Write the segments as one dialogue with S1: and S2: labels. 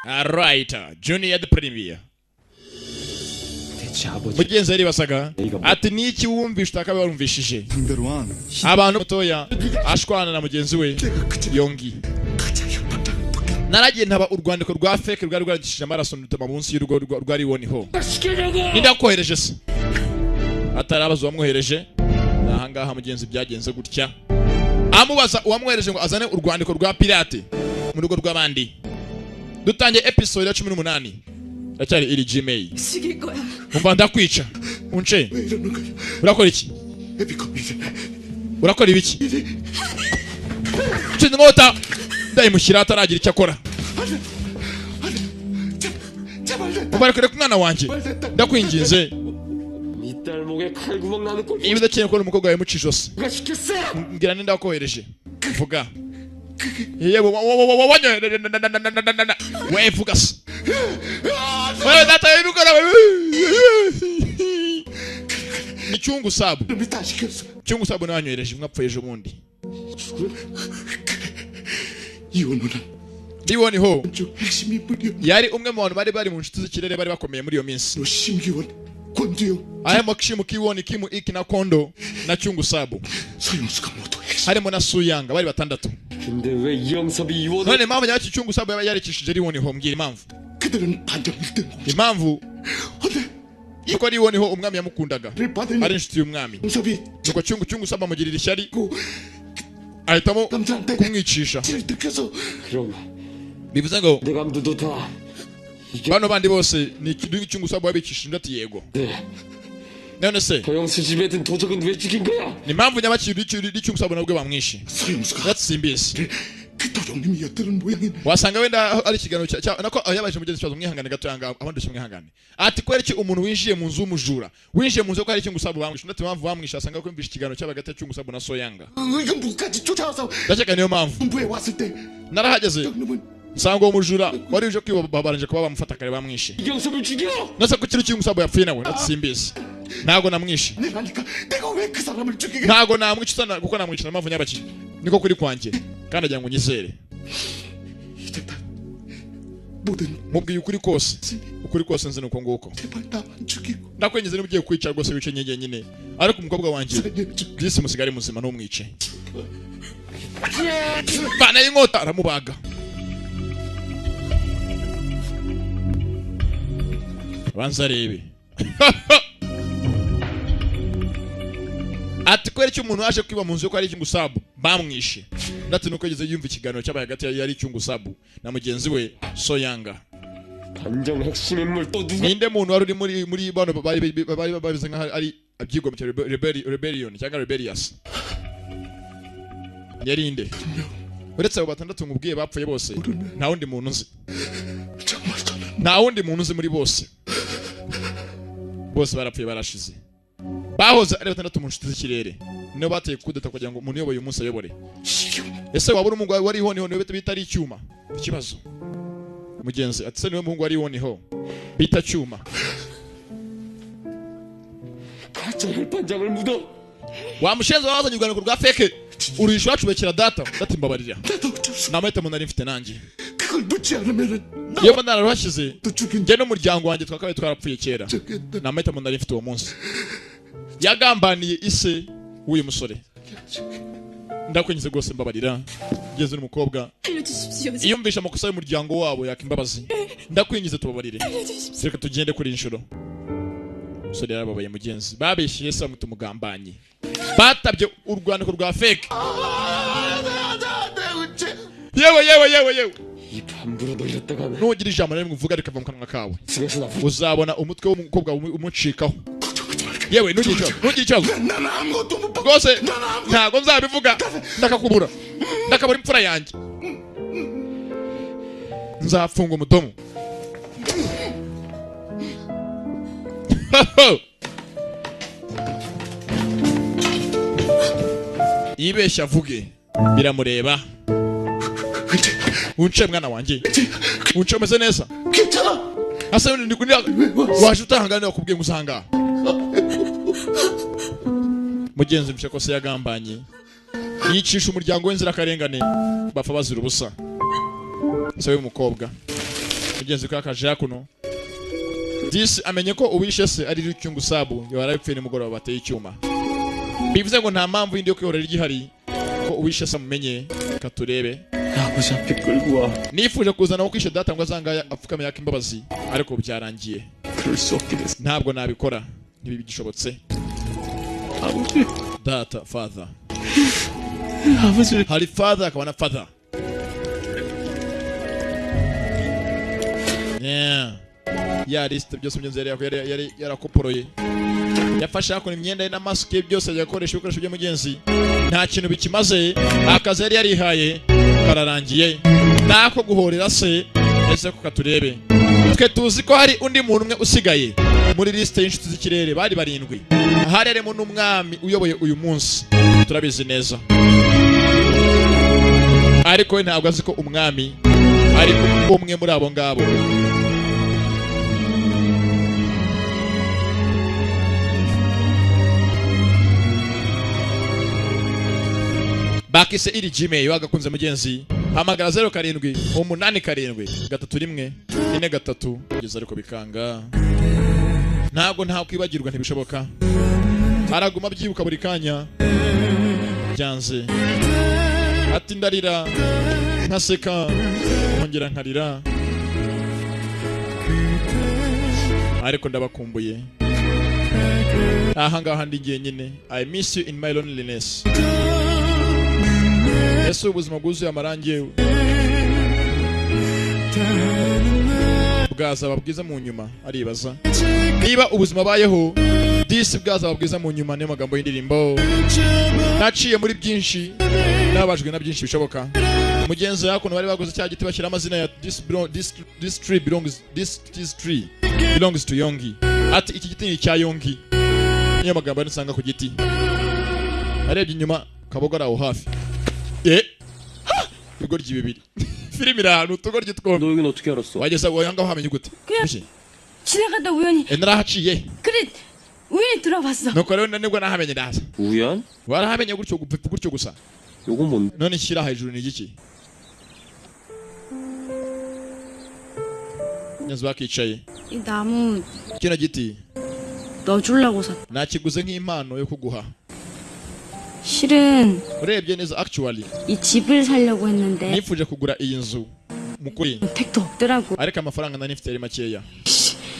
S1: Alright, Junior the Premier. Mugenzi yaribasaga ati niki wumvisha utakabe warumvishije abantu mutoya ashwana na mugenzi we Yongi. Naragiye ntaba urwandiko rwa fake rwari rwagishije amaraso ndutama munsi y'urugo rwari woniho. Nindakohereje se atarabaza wamwohereje nahangaha mugenzi byagenze gutya amubaza uwamwohereje ngo azane urwandiko rwa pirate mu rugo rw'abandi. Dutangiye episode ya 18 yacyari iri Gmail. Umva ndakwica unce urakora iki? Urakora ibiki? Cyo ngota ndayimushyira ataragira icyo akora. Ubarekere ku mwana wanjye ndakwinginze niba udakeneye ko umukobwa wawe mucisha se ngira ninde wakohereje vuga yebo we vuga se wewe data yibikora ni cyungu sabu nanywereje mwapfuye ejo bundi Diwoni ho yari umwe mu bantu bari mu nshuti z'ikirere bari bakomeye muri iyo minsi. Ayemo Kishimu Kiwoni Kimu Iki na Kondo na Cyungu Sabu harimo na Suyanga bari batandatu. None mpamvu nyaki Cyungu Sabu yarekishije Diwoni ho mbwira impamvu nuko Diwoni ho umwami yamukundaga ari inshuti y'umwami nuko Cyungu Sabu amugirira ishyari ahitamo kumwicisha. Bivuze ngo bano bandi bose ni ikintu Cyungu Sabu wabikishije ndati yego. None se ni mpamvu nyabakiri Cyungu Sabu nabwo bamwishe. Yatsimbise wasanga wenda ari kigano nako yabaje mugenzi cyazo mwihangane gato yanga abandi mwihangane ati kwereki umuntu winjiye mu nzu umujura winjiye mu nzu ko ari Cyungu Sabu bamwishe ndati mpamvu bamwishe asanga ko imvisha kigano cy'abagati Cyungu Sabu na Soyanga. Ndakeka niyo mpamvu narahageze nsanga umujura wari uje kwibabaranje kuba bamufata kare bamwishe. Nase ko Cyungu Sabu yapfuye nawe natsimbise ntago namwishe ntago namwishe sana kuko namwishe mpamvu nyabaki niko kuri kwanjye kandi ajya ngo nyizere mubwiye ukuri kose nzi nuko nguko ndakwenyeze nibugiye kwica rwose wice nyenge nyine ariko umukobwa wanjye byisi musigare muzima n'umwice bana y'inkota aramubaga. Banza rebe ati kwereki umuntu waje kwiba mu nzu ko ari Cyungu Sabu bamwishe ndati nuko yigeze yumva ikiganiro cy'abaye hagati yari Cyungu Sabu na mugenzi we Soyanga. Ninde muntu wari muri bano bari babize nka ari abyigomye rebellion cyangwa rebellious yarinde uretse abo batandatu ngubwiye bapfuye bose nta wundi muntu nzi muri bose barapfuye barashize bahoze ari batandatu mu nshuti z'ikirere niyo bateye kudeta kugira ngo umuntu yoboye umunsi ayobore. Ese wabura umugabo wari honi niwe bita ari icyuma ikibazo mugenzi ati se niwe muhungu wari honi ho bita cyuma wamushenze wazanye urwandiko rwa fake urisha wacubekera data ndati mbabarira namahita mu nari mfite nanjye yewe nararwashyize njye n'umuryango wanjye twakabaye twarapfuye kera namahita mu nari mfite uwo munsi yagambaniye ise w'uyu musore ndakwenyeze rwose mbabarira ngeze n'umukobwa iyumvisha amakosa y'umuryango wabo yaka imbabazi ndakwenyeze tubabarire reka tugende kuri inshuro. Musore yarababaye mugenzi babeshiye se bamutumugambanye batabye urwandiko rwa fake yewe nugira ijambo rimwe uvuga rikava mu kanwa kawe uzabona umutwe w'umukobwa umucikaho. Yewe nugira icyago rwose ntago nzabivuga ndakakubura ndakabura imfura yanjye nzafunga umudomo. Yibeshya avuge biramureba. Unce mwana wanjye unce umeze neza asa ndi kundi waje utahanganira kubwiye musanga mugenzi mshako se yagambanye yicisha umuryango w'inzira karengane bapfa bazira ubusa. Se w'umukobwa mugenzi ko akaje hakuno disi amenye ko uwishe se ari Ryukyungu Sabu yarapfuye nimugoroba bateye icyuma bivuze ngo nta mpamvu indi yo kwihorera igihari ko uwishe se mumenye katurebe
S2: 아버지 앞에 끌고 와.
S1: nifuje kuzana wo kwishe data ngo azanga apfukame yaka imbabazi ariko byarangiye
S2: 그럴 수 없게 됐어.
S1: ntabwo nabikora nibi bigishobotse
S2: 아버지.
S1: data father
S2: 아버지.
S1: hari father akaba na father ya liste byose mugenzi yari yarakoporoye yafashe akora imyenda ye na mask ye byose yakoresha ibikoresho byo mugenzi nta kintu bikimaze akazi yari yarihaye kararangiye nako guhorera se ese ko katurebe twe tuzi ko hari undi muntu umwe usigaye muri liste y'inshuti z'ikirere bari barindwi hari arimo n'umwami uyoboye uyu munsi turabizi neza ariko we ntabwo azi ko umwami ari umwe muri abo ngabo bakise iri Gmail wagakunze mugenzi hamagara 07 87 3 4 kugeza ariko bikanga ntabwo nta kwibagirwa ntibishoboka araguma byibuka buri kanya byanze ati ndarira nkaseka nkongera nkarira ariko ndabakumbuye aha ngaha ndi jyenyine I miss you in my loneliness ese ubuzima bwuzuye amarangi bwazaba bwiza mu nyuma aribaza niba ubuzima bayeho disi bwazaba bwiza mu nyuma niyo magambo y'indirimbo naciye muri byinshi nabajwe na byinshi bishoboka mugenzi yakuno bari baguze cya giti bashyira amazina ya this tree belongs to Yongi ati iki giti ni cya Yongi niyo magambo yanisanga ku giti arebye inyuma kabogo araho hafi ibigoryi bibiri filimi irahantu utugoryi twombi
S2: 너 여긴 어떻게 알았어?
S1: wageze aho yanga hamenye gute
S3: 지나가다 우연히
S1: narahaciye
S3: 그래 우연히 들어봤어.
S1: nuko rero nibwo nahamenye ndaza
S2: 우연?
S1: warahamenye gutyo gutyo gusa
S2: 요건 뭔데?
S1: none shyira hejuru ni igiki nyanzu bakicaye
S3: 이 나무
S1: kino giti
S3: 너 주려고 샀다.
S1: nakiguze nk'impano yo kuguha
S3: 실은
S1: urebye neza actually
S3: 이 집을 사려고 했는데
S1: nifuje kugura iyi nzu mukuri
S3: 택도 없더라고.
S1: ariko amafaranga nari mfite yari makeya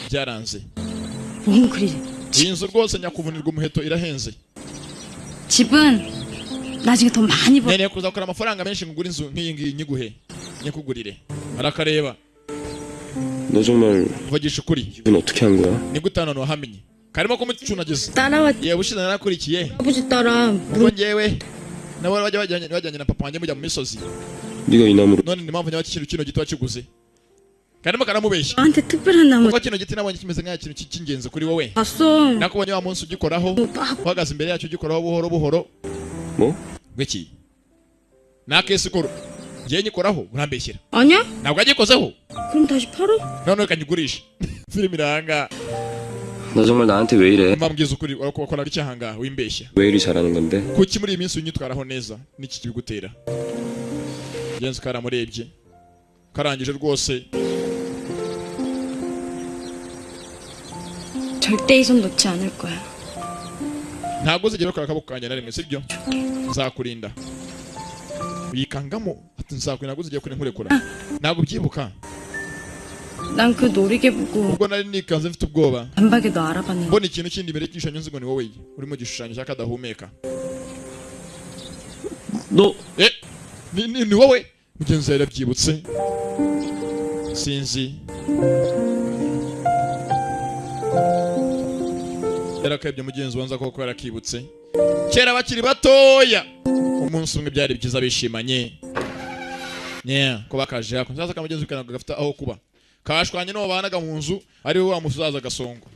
S1: byaranze
S3: 뭔 그리?
S1: iyi nzu rwose nyakuvunirwa umuheto irahenze
S3: 집은 나중에 돈 많이 벌.
S1: nkeneye kuzakora amafaranga menshi ngugura inzu nk'iyi ngiyi nyiguhe nyakugurire arakareba
S2: 너 정말
S1: uvugisha ukuri
S2: 이건 어떻게 한 거야?
S1: ni gute hano wahamenye karimo kumucunagiza
S3: 따라왔.
S1: yewe ushize narakurikiye
S3: 아버지 따라
S1: ubwo njyewe nabo bajyanye na papa wanjye mujya mu misozi
S2: 네가 이 나무를
S1: none ni mpamvu nyabakira kino giti wakiguze karimo karamubeshya
S3: 나한테 특별한 나무
S1: kuko kino giti nabonye kimeze nk'ikintu cy'ingenzi kuri wowe
S3: 봤어.
S1: nakubonye wa munsi ugikoraho
S3: 막
S1: uhagaze imbere yacyo ugikoraho buhoro buhoro
S2: 뭐?
S1: gweki nakesi koro ngiye nyikoraho urambeshyira
S3: 아니야?
S1: ntabwo agikozeho
S3: 그럼 다시 팔어?
S1: none kanyigurisha filimi iranga
S2: 너 정말 나한테 왜 이래?
S1: mbambwiza ukuri wakoraga icyahanga wimbeshya
S2: 왜 이리 잘하는 건데?
S1: kuki muri iyi minsi unyitwaraho neza niki kibigutera genzi karamurebye karangije rwose
S3: 절대 이 손 놓지 않을 거야.
S1: ntabwo uzigera bakora akaboko kanjye na rimwe sibyo nzakurinda uyikangamo ati nzakurinda ntabwo uzigera kure nkurekura ntabwo ubyibuka
S3: 난 그 놀이개 보고
S1: ubwo nari nikanze mfite ubwoba
S3: 단박에 너 알아봤는데
S1: mbona ikintu kindi imbere y'igishushanyo nzi ngo ni wowe uri mu gishushanyo cya kadahumeka
S2: 너
S1: ni wowe mugenzi wawe yarabyibutse sinzi yarakayebye mugenzi wanza koko yarakibutse kera bakiri batoya umunsi umwe byari byiza bishimanye ko bakaje hako nzaza kamugenzi ukanaga gafite aho kuba kashwanye no babanaga mu nzu ari we wa musaza gasongo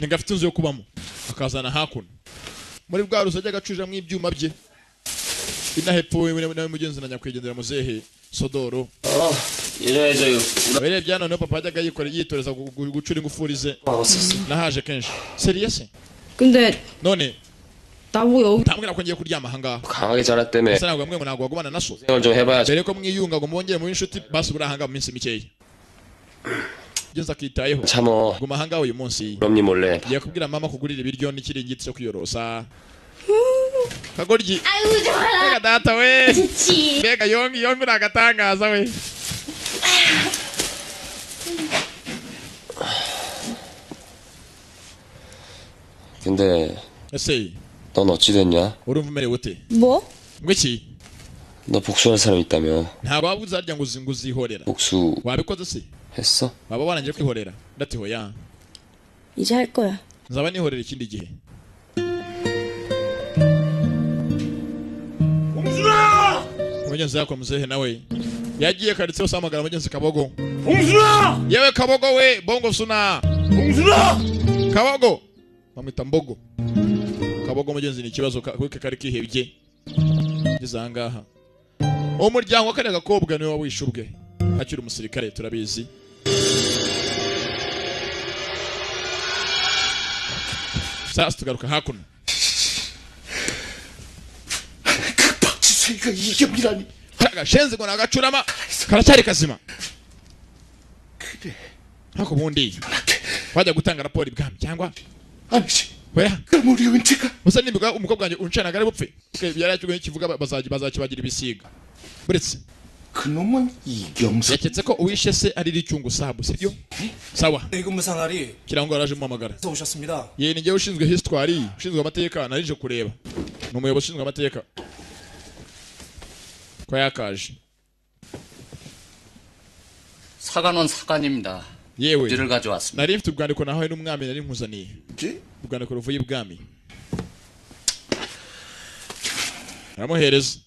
S1: ni gafite inzu yo kubamo akazana hakuno muri bwa rusajya agacurira mu ibyuma bye inahepfo nawe mugenzi na nyakwigendera muzehe Sodoro
S2: 이래저요
S1: were byano no papa ajyaga yitoreza gucura ingufuri ze nahaje kenshi serious
S3: 근데
S1: none
S3: 나보고 여기
S1: tambwira ko ngiye kuryama hangaha
S2: 강하게 자랐다며
S1: ese ntabwo mwe ntabwo wagumana naso
S2: 생활 좀 해봐야지
S1: dore ko mwiyunga ngo mwongere mu inshuti basubira hanga mu minsi mikeya mugenzi akitayeho
S2: 참어.
S1: guma ahangaha uyu munsi
S2: 그럼 니 몰래
S1: ngiye kubwira mama kugurira ibiryo n'ikiringiti cyo kwiyorosa kagoryi
S3: 아유 좋아라.
S1: mbega data we
S3: 좋지.
S1: mbega yongi ni agatangaza we
S2: 근데
S1: ese
S2: 넌 어찌 됐냐?
S1: urumva umerewe ute
S3: 뭐?
S1: ngwiki
S2: 너 복수할 사람 있다며.
S1: ntabwo waba uzarya ngo uzihorera
S2: 복수
S1: wabikoze se
S2: 했어?
S1: waba warangije kwihorera ndati hoya
S3: 이제 할 거야.
S1: nzaba nihorera ikindi gihe umugenzi yakora muzehe nawe yagiye kanditseho samagara mugenzi kabogo yewe kabogo we bongo suna kabogo bamwita mbogo kabogo mugenzi ni ikibazo kari kihebye ngeze ahangaha umuryango wa kariya gakobwa niwe wawishe ubwe akiri umusirikare turabizi sasa tugaruka hakuno
S4: 박지수이가 이경이라니.
S1: agashenzi ngo nagacurama karacyari kazima
S4: 그래.
S1: hako bundi wajya gutanga raporo ibwami cyangwa
S4: 아니지.
S1: oya
S4: 그럼 우리 은채가
S1: musa nimbiga umukobwa wanjye uncana gare bupfe byaracyugo kivuga bazakibagira ibisiga buretse
S4: 그놈은 이경수.
S1: yaketse ko uwishe se ari ricyungu sabu sibyo sawa
S5: 대근무상알이
S1: kirango araje muhamagara
S5: 서 오셨습니다.
S1: ye ni njyewe ushinzwe history ushinzwe amateka narije kureba ni umuyobozi ushinzwe amateka ko yakaje
S6: 사관원 사관입니다.
S1: yewe
S6: 어디를 가져왔습니다.
S1: nari mfite ubwandiko nahawe n'umwami nari nkuzaniye
S4: 뭐지?
S1: ubwandiko ruvuye ibwami aramuhereza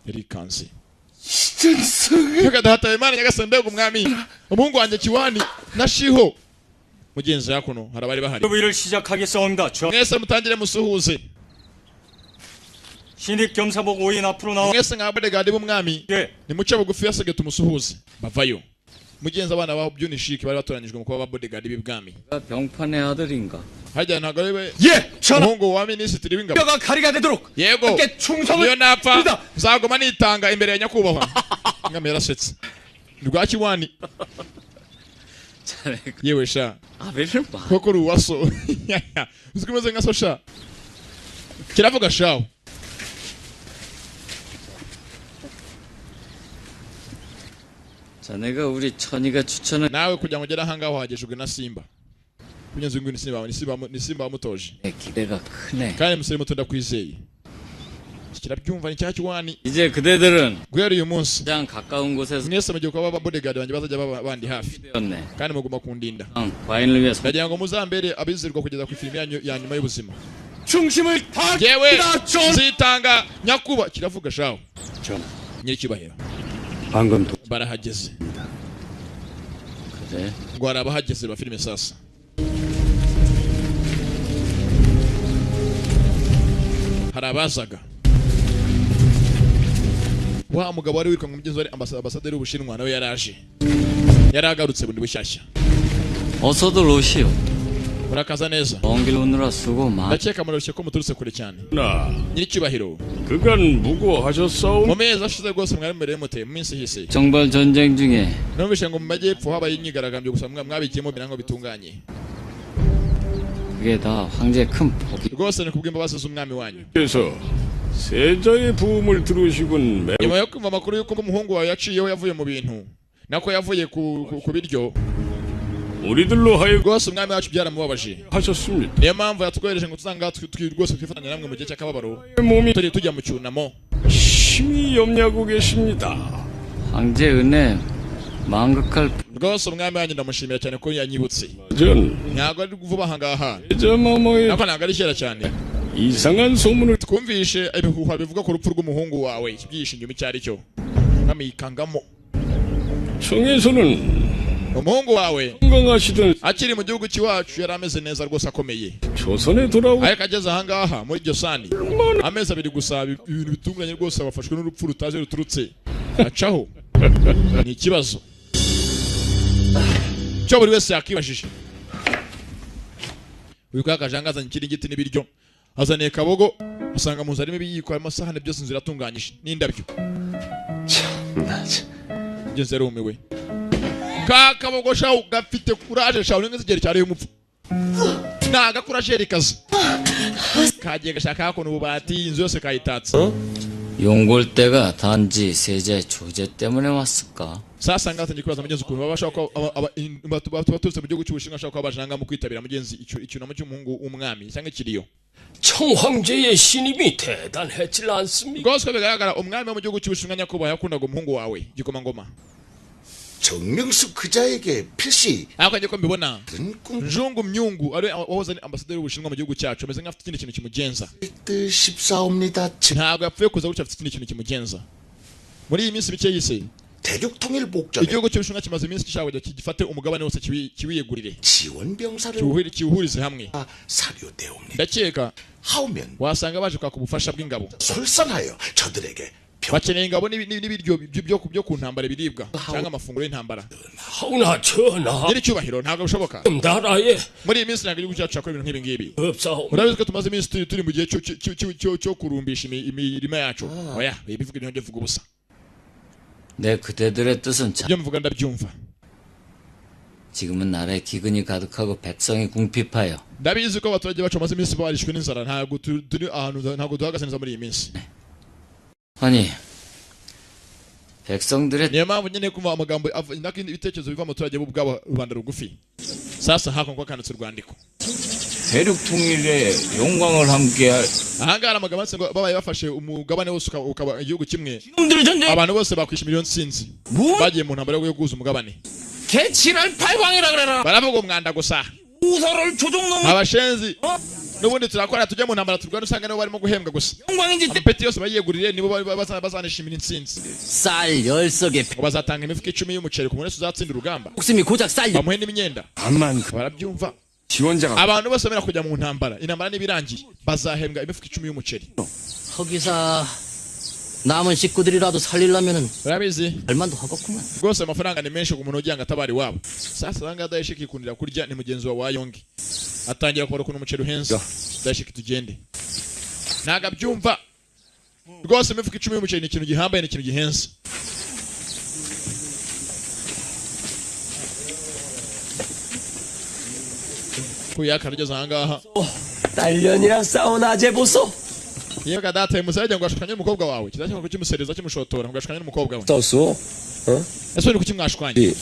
S1: yarikanze
S4: 이전성을.
S1: Yoga data Imana nyagasani mbega umwami umuhungu wanjye kiwani na shiho mugenzi yakuno harabari bahari
S7: 일을 시작하겠사옵니다.
S1: mwese mutangire musuhuze
S7: 신입 겸사복 5인 앞으로 나와.
S1: mwese nka bodyguard b'umwami
S7: 예.
S1: nimuce bugufi yasabwe tumusuhuze bavayo mugenzi abana ba byunishiki bari batoranyijwe mu kuba ba bodyguard b'ibwami
S6: 병판의 아들인가?
S1: hajya ntabwo ari we
S7: 예, 전하.
S1: umuhungu wa minisitiri w'ingabo
S7: 뼈가 가리가 되도록
S1: yego
S7: 함께 충성을
S1: niyo napfa
S7: 합니다.
S1: nzaguma nitanga imbere ya nyakubahwa ingami yarasetse ni rwa kiwani
S6: 자네
S1: yewe sha
S6: 아벨을 봐.
S1: koko uri uwaso uzi ko umeze nka so sha kiravuga shawo
S6: 자네가 우리 천이가 추천한
S1: nawe kugira ngo ugere ahangaha wahagejejwe na simba kugenza ngo ni simba wamutoje
S6: 내 기대가 크네.
S1: kandi musore muto ndakwizeye kirabyumva ni cya kiwani
S6: 이제 그대들은
S1: guhera uyu munsi
S6: 가장 가까운 곳에서
S1: mwese mugiye kuba aba bodyguard banjye bazajya baba bandi hafi
S6: 되었네.
S1: kandi mugomba kundinda
S6: 과인을 위해서
S1: ndagira ngo muzambere abizirwa kugeza ku filimi yanyu ya nyuma y'ubuzima
S7: 중심을
S1: yewe
S7: 다합니다. 전
S1: nzitanga nyakuba kiravuga shawo
S7: 전
S1: nyirikibahera
S7: 방금
S1: barahageze
S6: 그래.
S1: ngo hari abahageze ba filime sasa hari abazaga wa mugabo wari witwa umugenzi wari ambasaderi w'ubushinwa nawe yaraje yaragarutse bundi bushyashya
S6: 어서들 오시오.
S1: murakaza neza
S6: 먼 길 오느라 수고 많.
S1: ndakeka murarushye ko muturutse kure cyane
S8: 나
S1: nyiricyubahiro
S8: 그간 무고하셨사오.
S1: mu mezi ashize rwose mwari mumereye mute mu minsi ihise
S6: 정발 전쟁 중에
S1: numvise ngo mu majyepfo habaye imyigaragambyo gusa mwabigiyemo birango bitunganye
S6: 그게 다 황제의 큰 복이.
S1: rwose ni kubw'imbabazi z'umwami wanyu
S8: 그래서 세자의 부음을 들으시군. 매우
S1: nyuma yo kumva amakuru y'uko umuhungu wawe yaciyeho yavuye mu bintu nako yavuye ku biryo
S8: 우리들로 하여금
S1: rwose umwami wacu byaramubabaje
S8: 하셨습니다.
S1: niyo mpamvu yatwohereje ngo tuzanga rwose twifatanya namwe mu gihe cy'akababaro
S8: 몸이
S1: turi tujya mu cyunamo
S8: 심히 염려하고 계십니다.
S6: 황제 은혜 망극할
S1: rwose umwami wanyu ndamushimira cyane ko yanyibutse
S8: 전
S1: ntabwo ari vuba ahangaha
S8: 세자마마의
S1: nako ntabwo ari kera cyane
S8: 이상한 소문을
S1: twumvishe ibihuha bivuga ku rupfu rw'umuhungu wawe ikibyihishe inyuma icyo ari cyo umwami yikangamo
S8: 청에서는
S1: umuhungu wawe
S8: 건강하시던
S1: akiri mu gihugu cy'iwacu yari ameze neza rwose akomeye
S8: 조선에 돌아오고
S1: ariko ageze ahangaha muri iryo sani amezi abiri gusa ibintu bitunganye rwose bafashwe n'urupfu rutaje ruturutse acaho ni ikibazo cyo buri wese yakibajije uyu kagajanga azanye ikiringiti n'ibiryo azaniye kabogo asanga mu nzu harimo ibiyiko amasahane byose inzu iratunganyije n'indabyo
S2: 나 참.
S1: ugeze arumiwe kakabogosha ugafite kuraje shawe n'ingizigeri cyari y'umupfu naga kuraje rikaza kagiye gashaka ko n'ububati inzu yose kayitatse
S6: 용골 때가 단지 세제 조제 때문에 왔을까?
S1: sasa ngatangiye kubaza mugenzi ukuntu babasha ko baturutse mu gihugu cy'Ubushinwa ashaka ko bajanga mu kwitabira mugenzi icyunamo cy'umuhungu w'umwami cyangwa kiriyo
S7: 청황제의 신임이 대단했질 않습니까?
S1: rwose bigaragara umwami wo mu gihugu cy'Ubushinwa nyakubaha yakundaga umuhungu wawe gikomangoma
S4: 정명수 그자에게 필시
S1: ariko njye ko mbibona
S4: 꿈
S1: njungu myungu ari wahoze ari ambasaderi w'Ubushinwa mu gihugu cyacu ameze nk'afite ikindi kintu kimugenza
S4: 뜻 싶사옵니다.
S1: ntabwo yapfuye kuza gutya afite ikindi kintu kimugenza muri iyi minsi mike yise
S4: 대륙통일 목전에
S1: igihugu cy'Ubushinwa kimaze iminsi gishaka kujya gifate umugabane wose kiwiyegurire
S4: 지원병사를
S1: kiwuhurize hamwe
S4: 사료되옵니다.
S1: ndakeka
S4: 하오면
S1: wasanga baje kwaka ubufasha bw'ingabo
S4: 솔선하여 저들에게
S1: bakeneye ingabo n'ibiryo byo ku ntambara biribwa cyangwa amafunguro y'intambara
S7: 하오나 전하
S1: nyiri cyubahiro ntabwo bishoboka
S7: 나라에
S1: muri iyi minsi ntabwo igihugu cyacu cyakora ibintu nk'ibi ngibi
S7: 없사옵
S1: murabizi ko tumaze iminsi turi mu gihe cyo kurumbisha imirima yacu oya bivuga ibintu bivuga ubusa
S6: 내 그대들의 뜻은 참
S1: ibyo mvuga ndabyumva
S6: 지금은 나라에 기근이 가득하고 백성이 궁핍하여
S1: ndabizi ko abaturage bacu bamaze iminsi barishwe n'inzara ntabwo turi ahantu ntabwo duhagaze neza muri iyi minsi
S6: 아니 백성들의
S1: niyo mpamvu nyine kumva amagambo ibitekerezo biva mu baturage bo ubwabo rubanda rugufi sasa hakongo kanditse urwandiko
S5: 대륙 통일에 영광을 함께할
S1: ahangaha hari amagambo yanditse ngo babaye bafashe umugabane wose ukaba igihugu kimwe
S5: 놈들 전쟁
S1: abantu bose bakwishimira iyo ntsinzi bagiye mu ntambara yo guhuza umugabane
S5: 개칠할 팔광이라 그래라
S1: baravuga umwanda gusa
S5: 우서를 조종놈은
S1: abashenzi n'ubundi turakora tujya mu ntambara turwana usanga nibo barimo guhembwa gusa
S5: 영광인지
S1: amapeti yose bayiyegurire nibo bazanishimira intsinzi
S5: 쌀 10석에
S1: ngo bazatanga imifuka 10 y'umuceri ku muntu wese uzatsinda urugamba
S5: 목숨이 고작 쌀
S1: bamuhe n'imyenda
S8: 암만
S1: barabyumva
S8: 지원자가
S1: abantu bose bemera kujya mu ntambara intambara nibirangiye bazahembwa imifuka 10 y'umuceri
S5: 거기서 남은 식구들이라도 살리려면은
S1: barabizi
S5: 얼마도 하겠구만
S1: rwose amafaranga ni menshi ku muntu ugira ngo atabari wabo sasa zanga dayishiki ikundira kurya ni mugenzi wa wayongi atangira kubara ukuntu umuceri uhenze dayishiki tugende ntago abyumva rwose imifuka 10 y'umuceri ni ikintu gihambaye ni ikintu gihenze kuyaka rugeze ahangaha
S5: 딸년이랑 싸운 아재 보소
S1: iyo kadataye musajya ngo ashukanye n'umukobwa wawe kizashaka kukimusereza kimushotora ngo ashukanye n'umukobwa we
S2: 싸웠어?
S1: ese uri kukimwashukanye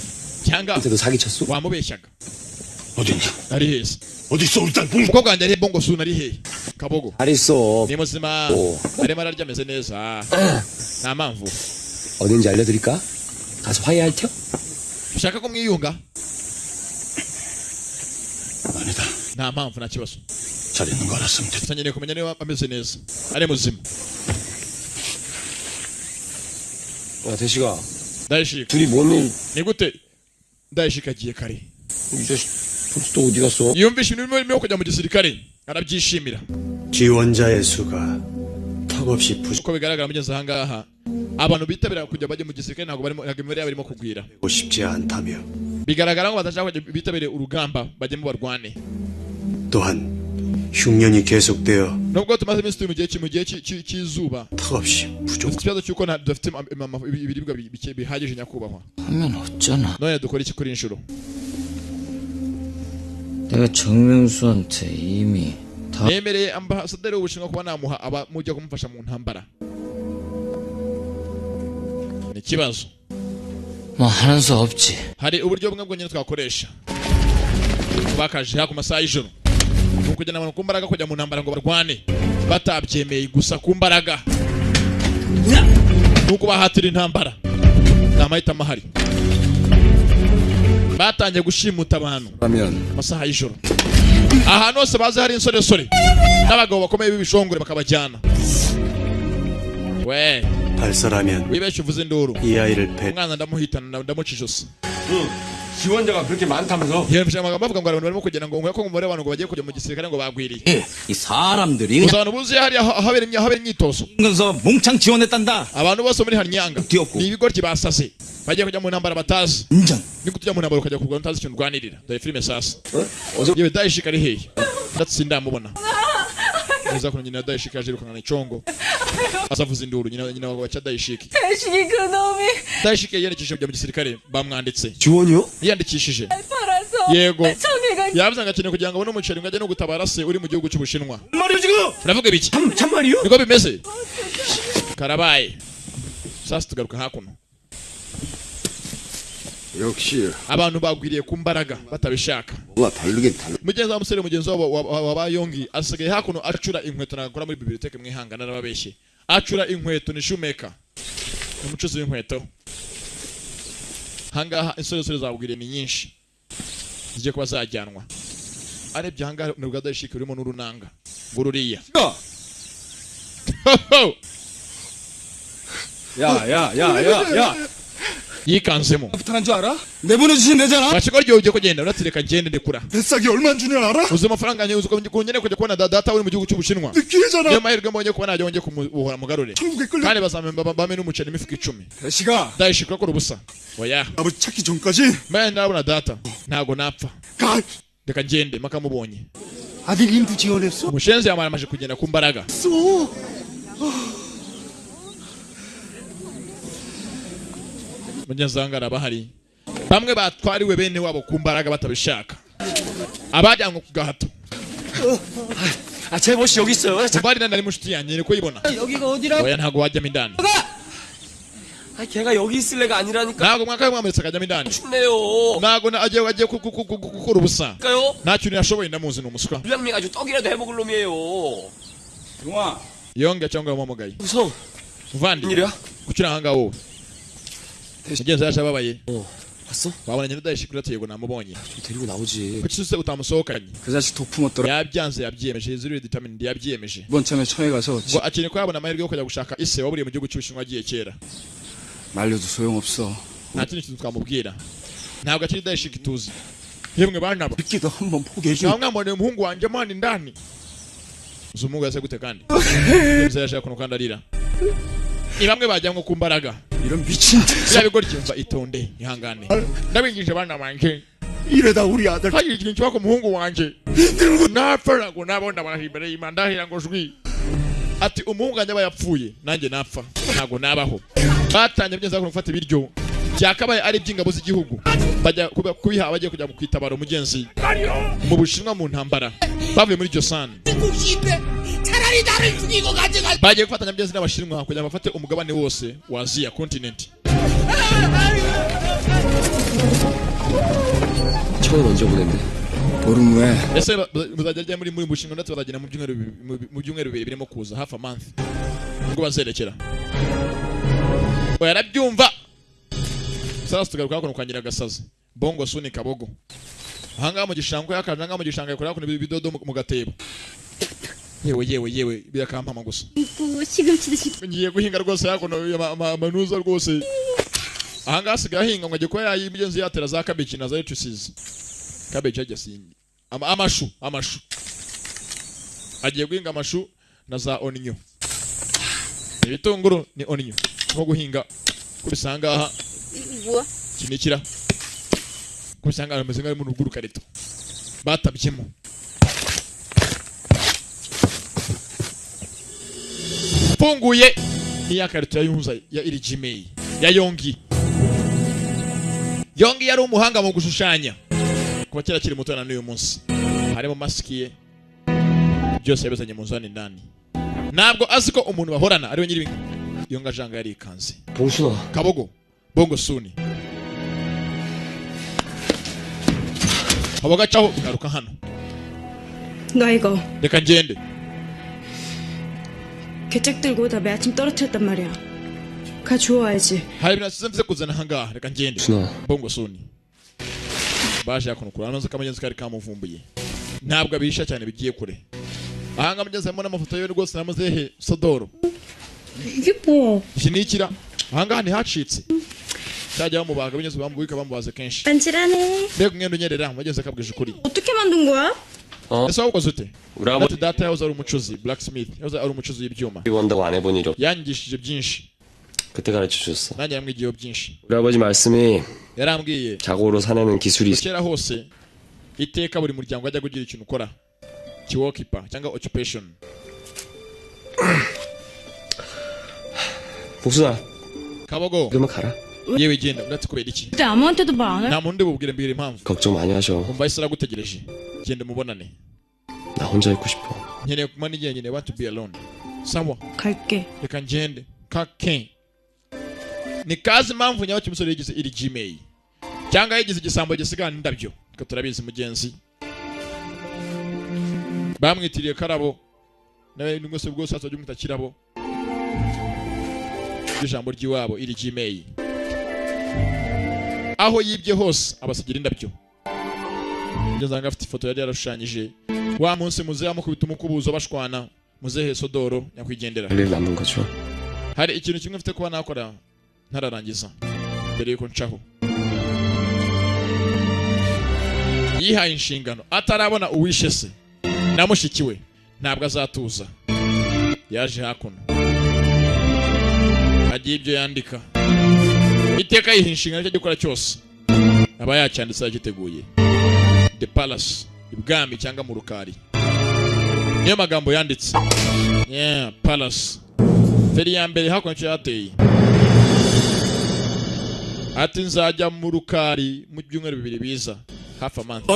S1: cyangwa
S2: 그때도 사기쳤어?
S1: wamubeshyaga
S4: 어딨냐?
S1: ari heza
S4: 어딨어? 일단 봉
S1: umukobwa wanjye ari bongo suna ari he kabogo
S2: 잘 있어.
S1: ni muzima arimo ararya ameze neza nta mpamvu
S2: 어딘지 알려드릴까? 가서 화해할 텨?
S1: ushaka ko mwiyunga
S4: 아니다.
S1: nta mpamvu nta kibazo
S4: 잘 있는 거 알았으면 됐다.
S1: tutanyeneye kumenya niba ameze neza ari muzima
S2: 야, 대시가.
S1: ndayishika
S2: 둘이 뭔 일,
S1: ni gute ndayishika agiye kare
S2: 이 자식, 벌써 또 어디 갔어?
S1: yumvishe ibintu birimo kujya mu gisirikare arabyishimira
S7: 지원자의 수가 턱없이
S1: uko bigaragara mugenzi ahangaha abantu bitabira kujya bajya mu gisirikare ntabwo imibare yabo irimo kugwira
S7: 부수고 싶지 않다며
S1: bigaragara ngo badashaka kujya bitabire urugamba bajyemo barwane
S7: 또한 흉년이 계속되어
S1: nubwo tumaze iminsi turi mu gihe cy'izuba
S7: 턱없이 부족
S1: dufite ikibazo cy'uko dufite ibiribwa bihagije nyakubahwa
S6: 하면 어쩌나
S1: none dukora iki kuri inshuro
S6: 내가 정명수한테 이미 다
S1: nemereye ambasaderi w'Ubushinwa kuba namuha mujya kumufasha mu ntambara ni ikibazo
S6: 뭐 하는 수 없지
S1: hari uburyo bumwe bwonyine twakoresha bakaje ku masaha y'ijoro ni ukujyana abantu ku mbaraga kujya mu ntambara ngo barwane batabyemeye gusa ku mbaraga ni ukubahatira intambara ni amahitamo ahari batangiye gushimuta abantu amasaha y'ijoro ahantu hose bazi hari insoresore n'abagabo bakomeye b'ibishongore bakabajyana we
S7: 발설하면
S1: wibeshye uvuze induru
S7: 이 아이를
S1: umwana ndamuhitana ndamuca ijosi
S8: 지원자가 그렇게 많다면서?
S1: yemfisha amagambo bavuga ngo abantu barimo kugira ngo ko umubare w'abantu ngo bagiye kujya mu gisirikare ngo bagwiriye
S5: 이 사람들이
S1: gusa abantu buzuye hariya ahabera imyitozo
S5: 그래서 몽창 지원했단다
S1: abantu bose muri hanyanga
S5: Utiyoku.
S1: ni ibigoryi basaze bagiye kujya mu ntambara batazi
S5: 인정
S1: ni kujya mu ntambara ukajya kurwana utazi ikintu urwanirira dore filime sasa yewe dayishika ari hehe ndatsinda mubona neza ko nyina dayishika aje rukana icongo asavuza induru nyina wa Dayishiki.
S3: 대식이 그놈이
S1: Dayishiki yiyandikishije kujya mu gisirikare bamwanditse.
S7: 지원이요?
S1: Yiyandikishije.
S3: 팔아서
S1: Yego.
S3: 정혜가
S1: Yavuze ngo akeneye kugira ngo abone umuceri ngo ajye no gutabara se uri mu gihugu cy'Ubushinwa.
S7: 말이요 지금?
S1: Uravuga biki?
S7: 참말이요?
S1: Niko bimeze. Karabaye. Sasa tugaruka hakuno.
S4: 역시
S1: Abantu bagwiriye ku mbaraga batabishaka.
S4: 뭐가 다르긴 달라.
S1: Mugenzi wa musore mugenzi wa Bayongi asigaye hakuno acura inkweto nakora muri biblioteke mwihangana n'ababeshye. Acura inkweto ni shoemaker. Umucuzi w'inkweto. Hangaha insore zabwiriye ni nyinshi. Zigiye kuba zajyanwa. Arebye hangaha ni bwa Dayishiki urimo n'urunanga. Ngururiya.
S5: 야.
S1: yikanzemo
S5: 부탁한 줄 알아? 내보내주시면 되잖아.
S1: bashiko ryo ujye kugenda uratireka ngende ndekura
S7: 뱃삭이 얼마인 줄 알아?
S1: uzi amafaranga yanjye uzi ko nyene kujya kubona data uri mu gihugu cy'Ubushinwa
S7: 기회잖아.
S1: niyo mahirwe mbonye kuba najya wongeye kumubohora mugarure
S7: 천국에 끌려.
S1: kandi bame n'umuceri imifuka 10
S7: 대시가
S1: Dayishiki akora ubusa oya
S7: 아버지 찾기 전까지
S1: maya ndabona data ntago napfa
S7: 가.
S1: reka ngende makamubonye
S7: 아들 인도 지원했어?
S1: umushenzi yamaramaje kugenda ku mbaraga mugenzi wanjye arabahari bamwe batwariwe bene wabo ku mbaraga batabishaka abajyanwe ku gahato
S2: 제 옷이 여기 있어요.
S1: bari nari mushuti yanjye niko yibona
S5: 여기가 어디라?
S1: oya ntago wajyamo indani
S2: 걔가 여기 있을 애가 아니라니까.
S1: ntago mwaka mwamuretse akajyamo indani
S2: 춥네요.
S1: ntago agiye gukora ubusa
S2: 까요?
S1: nta kintu yashoboye ndamuzi ni umuswa
S2: 불량미 가지고 떡이라도 해먹을 놈이에요.
S5: 동아.
S1: yonge cyangwa yamuhamagaye
S2: 무서워.
S1: muvandi
S2: 웬일이야?
S1: kuki ahangaha wowe mugenzi yaje ababaye
S2: 봤어?
S1: wabonanye na Dayishiki uretse yego namubonye
S2: 좀 데리고 나오지.
S1: kuki se utamusohokanye
S5: 그 자식 도품 얻더라.
S1: yabyanze yabyiyemeje hezuru determined yabyiyemeje
S5: 이번 참에 청에 가서
S1: ngo akeneye ko yabona amahirwe yo kujya gushaka ise waburiye mu gihugu cy'Ubushinwa agiye kera
S5: 말려도 소용없어.
S1: nta kindi kintu twamubwira ntabwo akiri Dayishiki tuzi yemwe bana ba
S5: 늦게도 한번 포기해줘.
S1: cyangwa mwamone umuhungu wanjye mani ndani uzi umuhungu yase gute kandi yemze yashaka kuno kandi arira ni bamwe bajyanwe ku mbaraga
S5: 이런 미친.
S1: bya bigori cyumva itonde ihangane ndabingije bana banje
S7: 이래다 우리 아들
S1: hagira ikintu kiba ku muhungu wanjye napfa ngo nabona abantu imbere y'Imana ndahira ngo jwi ati umuhungu wanjye aba yapfuye nanjye napfa ntago nabaho batanye byenza ko gufata ibiryo byakabaye ari iby'ingabo z'igihugu bajya kubiha bagiye kujya kwitabara umugenzi mu Bushinwa mu ntambara bavuye muri Joseon bagiye gufatanya byenzi n'Abashinwa kugira ngo bafate umugabane wose wa Asia continent
S2: 청은 언제 보낸대?
S5: 보름 후에
S1: ese bazajya muri Bushinwa ndetse bazagenda mu byumweru bibiri birimo kuza half a month ngo bazerekera yarabyumva sasa tugaruka kuno kwangira gasazi bongo suni kabogo ahangaha mu gishanga yakajanga mu gishanga yakora kuno bidodo mu gatebo yewe birakampama gusa ngiye guhinga rwose yakono amanuza rwose ahangaha sigaye ahinga ngo agikora yayimugenzi yatera za cabbage na za lettuces cabbage yagesingi amashu agiye guhinga amashu na za onion ibitunguru ni onion nko guhinga kubisanga aha kinikira kubisanga ameze nk'ari mu rugurukarito batabyemo funguye ni ya karito yayunza ya Irijimei ya Yongi yari umuhanga mu gushushanya kuba kera kiri muto na n'uyu munsi harimo maski ye byose yabizanye mu nzani ndani ntabwo azi ko umuntu bahorana ari we nyiri Yonga janga yari ikanze
S2: 봉순아.
S1: kabogo bongo suni abo gacaho garuka hano
S3: 너 이거
S1: reka ngende
S3: 개짝 들고 다 매아침 떨어뜨렸단 말이야. 가 주워와야지.
S1: hari ibintu nasize mvuze kuzana ahangaha reka ngende
S2: 순아.
S1: bongo suni baje yakunukura anoze kamagenzi kari kamuvumbuye ntabwo abisha cyane bigiye kure ahanga mugezemo n'amafoto yo rwose namazehe Sodoro
S3: 이게 뭐야?
S1: kinikira ahangaha ntihacitse cyajya bamubaga binyuze bamubika bamubaze kenshi
S3: 딴질하네.
S1: mbega umwenda unyerera mugeze kabwije ukuri
S3: 어떻게 만든 거야?
S1: ese wakoze ute
S2: 우리 아버지
S1: ati data yahoze ari umucuzi blacksmith yahoze ari umucuzi w'ibyuma
S2: 원다고 안 해본 일이 없.
S1: yanyigishije byinshi
S2: 그때 가르쳐 줬어.
S1: nanjye yamwigiyeho byinshi
S2: 우리 아버지 말씀이
S1: yarambwiye
S2: 자고로 사내는 기술이 있어.
S1: kera hose iteka buri muryango ajya kugira ikintu ukora kiwokipa cyangwa occupation
S2: 복순아,
S1: 가보고
S2: 그만 가라.
S1: yewe genda uretse kubera iki
S3: 그때 아무한테도 말 안 해?
S1: nta muntu bubwire mbwira impamvu
S2: 걱정 많이 하셔.
S1: umva isi aragutegereje genda mubonane
S2: 나 혼자 있고 싶어.
S1: nkeneye kuma n'igihe nyine want to be alone sawa
S3: 갈게.
S1: reka ngende kake ni kazi impamvu nyawe cy'umusore yigize iri gmail cyangwa yigize igisambo gisigana indabyo reka turabizi mugenzi bamwitiriye karabo nawe n'ubwose bwose azajya umwita kirabo ijambo ry'iwabo iri gmail aho yibye hose abasigira indabyo ngeze anga afite ifoto yari yarashushanyije wa munsi muze amukubita umukubuzo bashwana muzehe Sodoro nyakwigendera
S2: 할 일 남은 거죠?
S1: hari ikintu kimwe mfite kuba nakora ntararangiza mbere yuko ncaho yihaye inshingano atarabona uwishe se na mushiki we ntabwo azatuza yaje hakuno agiye ibyo yandika iteka yiha inshingano icyo gikora cyose aba yacyanditse yagiteguye the palace ibwami cyangwa mu rukari niyo magambo yanditse palace feri ya mbere hakuno icyo yateye ati nzajya mu rukari mu byumweru bibiri biza hafi amansi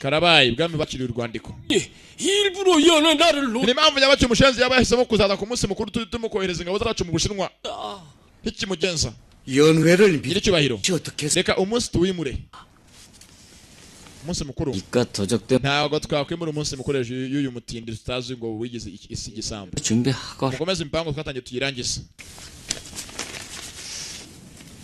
S1: karabaye ibwami bakiriye urwandiko
S2: 일부러 연애 나를
S1: ni impamvu nyabacu umushenzi yaba yahisemo kuzaza ku munsi mukuru turimo kohereza ingabo zacu mu bushinwa ntikimugenza
S7: 연회를
S1: gira icyubahiro
S7: 미치 어떻게
S1: reka umunsi tuwimure umunsi mukuru
S6: 이깟 도적 때문에
S1: ntabwo twakwimura umunsi mukuru hejuru y'uyu mutindi tutazi ngo wigize isi igisambo
S6: 준비하거라.
S1: mukomeze imipango twatangiye tuyirangize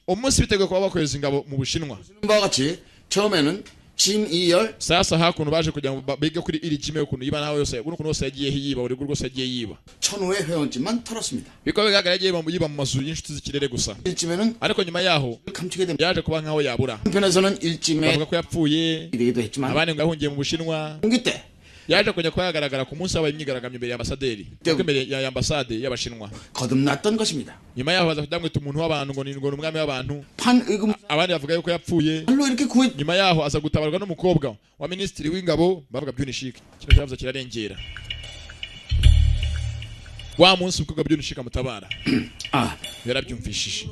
S1: umunsi biteguye kuba bakohereza ingabo mu bushinwa
S4: 바와 같이 처음에는 진이열
S1: sasa hakuno baje kugira ngo bige kuri iri gmail ukuntu yiba nawe yose ukuntu yose yagiye yiba buri rwose yagiye yiba
S4: 천호의 회원집만 털었습니다.
S1: biko bigaragara yagiye yiba mu mazu y'inshuti z'ikirere gusa
S4: 일찜에는
S1: ariko nyuma yaho
S4: 감추게 됩니다.
S1: yaje kuba nkaho yabura
S4: 한편에서는 일찜에
S1: bavuga ko yapfuye
S4: 되기도 했지만
S1: abandi ngo yahungiye mu bushinwa
S4: 공기 때
S1: yaje kujya kuba yagaragara ku munsi wabaye imyigaragambyo imbere ya ambasaderi kuko imbere ya ambasade y'abashinwa
S4: 거듭났던 것입니다.
S1: nyuma yaho baza kudamwita umuntu w'abantu ngo ni umwami w'abantu
S4: 판의금
S1: abandi bavuga yuko yapfuye
S4: 발로 이렇게 구해
S1: nyuma yaho aza gutabarwa n'umukobwa wa minisitiri w'ingabo bavuga byunishike kino cyavuze kirarengera wa munsi umukobwa byunishike amutabara
S4: 아
S1: yarabyumvishije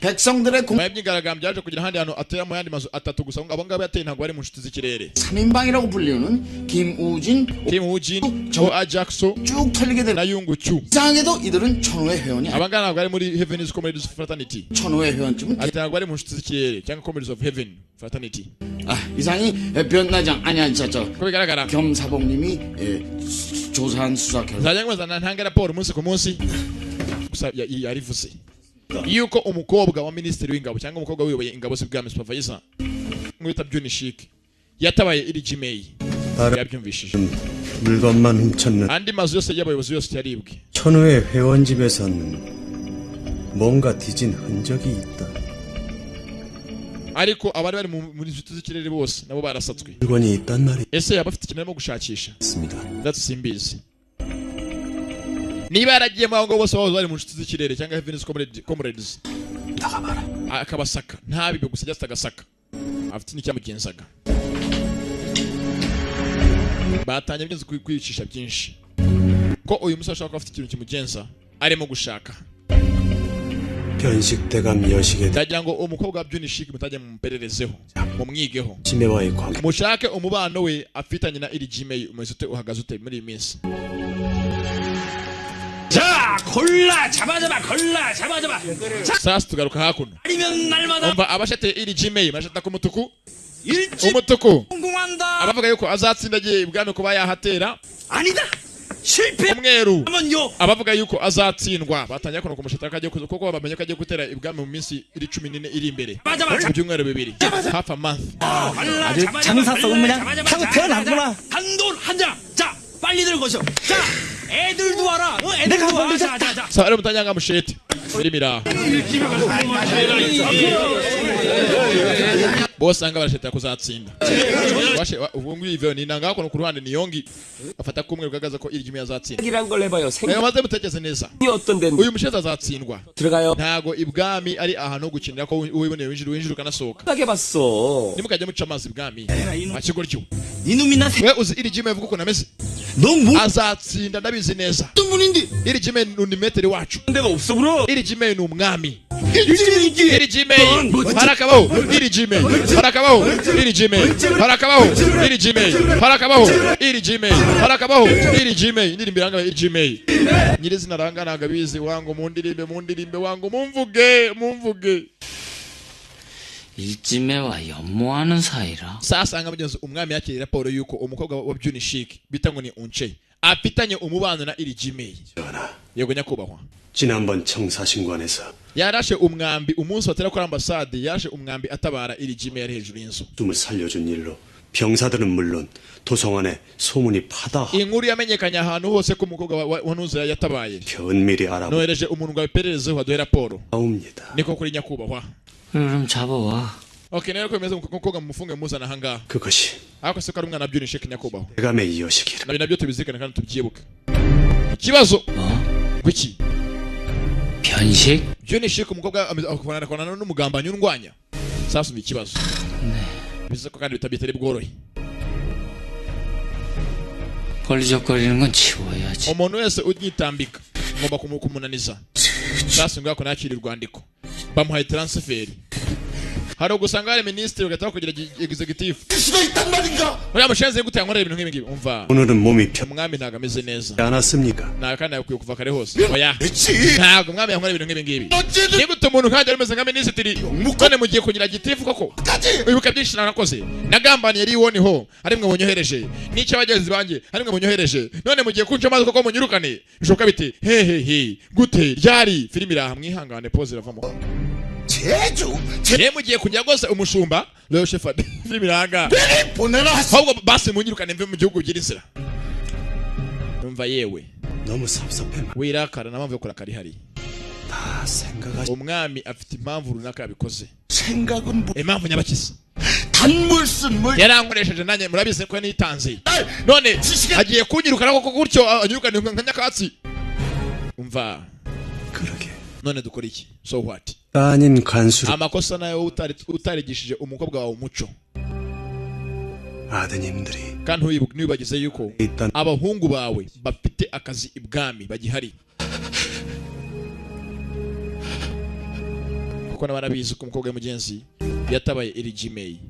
S4: 백성들의 공
S1: nyuma y'imyigaragambyo yaje kugira ahandi hantu atera mu yandi mazu atatu gusa abo ngabo yateye ntabwo bari mu nshuti z'ikirere
S4: 3인방이라고 불리우는 김우진
S1: Kim Woo-jin, Jo Ajakso
S4: 쭉 털리게 되는
S1: na Yung Chu
S4: 이상하게도 이들은 천호의 회원이 아니야.
S1: abangana ntabwo bari muri Heaven's Comrades Fraternity
S4: 천호의 회원집은
S1: ati ntabwo bari mu nshuti z'ikirere cyangwa Comrades of Heaven Fraternity
S4: 아 이상이 변나장 아니야 저
S1: uko bigaragara
S4: 겸사봉님이 조사한 수사 결과
S1: nzajya nkomeza ntange raporo umunsi ku munsi gusa yarivuze yuko umukobwa wa minisitiri w'ingabo cyangwa umukobwa wiyoboye ingabo z'ibwami supervisor mwita byunishike yatabaye iri gmail yabyumvishije
S9: 물건만 훔쳤는
S1: andi mazu yose y'abayobozi yose yaribwe
S9: 천우의 회원집에선 뭔가 뒤진 흔적이 있다.
S1: ariko abari bari muri inshuti z'ikirere bose nabo barasatswe
S9: 물건이 있단 말이
S1: ese yaba afite ikintu arimo gushakisha
S9: 있습니다.
S1: that's simbizi niba yaragiye mu ngo bose bari mu nshuti z'ikirere cyangwa Heaven's Comrades akabasaka ntabibe gusa just agasaka afite n'icyamugenzaga batanye byenze kwicisha byinshi ko uyu musore ashaka afite ikintu kimugenza arimo gushaka
S9: 변식대감 여식에
S1: ndagira ngo umukobwa wa byunishike mutajya mu mpererezeho mu mwigeho
S9: 치매와의 관계
S1: mushake umubano we afitanye na iri gmail umeze ute uhagaze ute muri iyi minsi
S2: 자, 골라 잡아잡아, 골라 잡아잡아.
S1: sasa tugaruka hakuno
S2: 아니면 날마다
S1: umva abashateye iri gmail barashata ku mutuku
S2: 일찍
S1: umutuku
S2: 성공한다.
S1: abavuga yuko azatsindagiye ibwami kuba yahatera
S2: 아니다. 실패.
S1: umweru
S2: 하면요.
S1: abavuga yuko azatsindwa batangiye kuno kumushata kagiye kuko bamenye ko agiye gutera ibwami mu minsi iri 14 iri imbere mu byumweru bibiri half a month
S2: 아주 장사성은 그냥 타고 태어났구나. 한돈 한 장. 자, 빨리 들고서. 자, 애들도 와라. 애들도 와. 자, 자, 자.
S1: sa rero mutanyanga mushete birimira bose anga barasheta kuzatsinda washe ubungu ivyo ni nanga ko ku ruhande ni yongi afata kumwe rugagaza ko iri gimiya azatsinda
S2: 이란 걸 해봐요. 생각이
S1: maze mutegeze neza
S2: 어떤 데는
S1: uyu mushete azatsindwa
S2: 들어가요.
S1: ntago ibwami ari ahantu ho gukinira ko wiboneye winjira ukanasohoka
S2: 생각해봤어.
S1: nimukajya muca amazi ibwami akigoryo
S2: 이놈이나
S1: we uzi iri gimiya vuga ukuntu ameze
S2: 너
S1: azatsinda ndabizi neza.
S4: 문인데
S1: iri jime ni metero wacu.
S2: 데가 없어 bro.
S1: iri jime ni umwami.
S2: 일지메이지.
S1: iri jime harakabaho. iri jime harakabaho. iri jime harakabaho. iri jime harakabaho. iri jime harakabaho. iri jime indirimbo iri jime. Nyirizina ranga nagabizi wangu mundirimbe wangu mumvuge.
S6: 일지매와 연모하는 사이라.
S1: Sasa ngamugenzi umwami yakiri raporo yuko umukobwa wa Byunishiki bita ngo ni Unche afitanye umubano na iri jime. Yego nyakubahwa.
S9: 지난번 청사신관에서
S1: yarashe umwambi umunsi watera kuri ambasade yarashe umwambi atabara iri jime yari hejuru y'inzu.
S9: 숨을 살려준 일로 병사들은 물론 도성안에 소문이 파다.
S1: Inkuru yamenyekanye ahantu hose ko umukobwa wa Ntuza yatabaye.
S9: 견밀히 알아보
S1: Nohereje umuntu ngo apererezeho aduhe raporo.
S9: 나옵니다.
S1: Niko kuri nyakubahwa.
S6: 그럼 잡아와.
S1: Okay, nero kwemeza umukobwa mufunge muzana hanga.
S9: 그것이
S1: Ariko se ko ari umwana Byunishiki nyakubahwa.
S9: 대감의 이여식이라.
S1: Nabyo tubizikana kandi tubyibuke. Ikibazo kuki
S6: 변식?
S1: Byunishiki umukobwa akubana n'umugambanyi urwanya. Sasa umva ikibazo. Bize ko kandi bitari bworohe.
S6: 걸리적거리는 건 치워야지.
S1: Umuntu wese unyitambika ngomba kumukunaniza. Sasa ngako nakiri urwandiko. Bamuhaye transfer. Hari ugusanga hari ministre ugataka kugira executive.
S4: 수가 있단 말인가?
S1: Oya mushenze gute yankora ibintu nk'ibi umva.
S9: 오늘은 몸이 편
S1: Umwami ntago ameze neza.
S9: 않았습니까?
S1: Na kandi yakwiye kuva kare hose. Oya.
S4: 그렇지.
S1: Ntago umwami yankora ibintu nk'ibi.
S4: 어쨌든
S1: Ni gute umuntu kandi arimeze nka ministre mukone mugiye kugira gitifu koko. Wibuka byinshi narakoze. Nagambani yari iwoniho ari mwe munyohereje. N'icyo abagenzi banjye ari mwe munyohereje. None mugiye kunca amazi koko munyirukane. Bishoka biti hehehe gute ryari filimi iraha mwihangane pause iravamo.
S4: 제주
S1: Je mugiye kujya gose umushumba Leo Shepherd filmiranga
S4: 보내라.
S1: ahubwo basi munyirukane mve mu gihugu girisira. Umva yewe
S9: 너무 섭섭해.
S1: wirakara namamve kora kari hari.
S9: 다 생각하시.
S1: Umwami afite impamvu runaka yabikoze.
S4: 생각은 뭐
S1: Impamvu nyabakisa.
S4: 단물 쓴물
S1: Yarankoresheje nanjye murabize ko nitanze. None agiye kunyirukana koko gutyo anyirukane nka nyakatsi. Umva
S9: 그러게.
S1: none dukora iki? So what?
S9: 아닌 간수로
S1: Amakosa nayo utarigishije umukobwa wawe umuco.
S9: 아드님들이
S1: Kandi ntiwibagize yuko
S9: 일단
S1: abahungu bawe bafite akazi ibwami bagihari. Kuko nabarabizi ko umukobwa w'umugenzi yatabaye iri jime.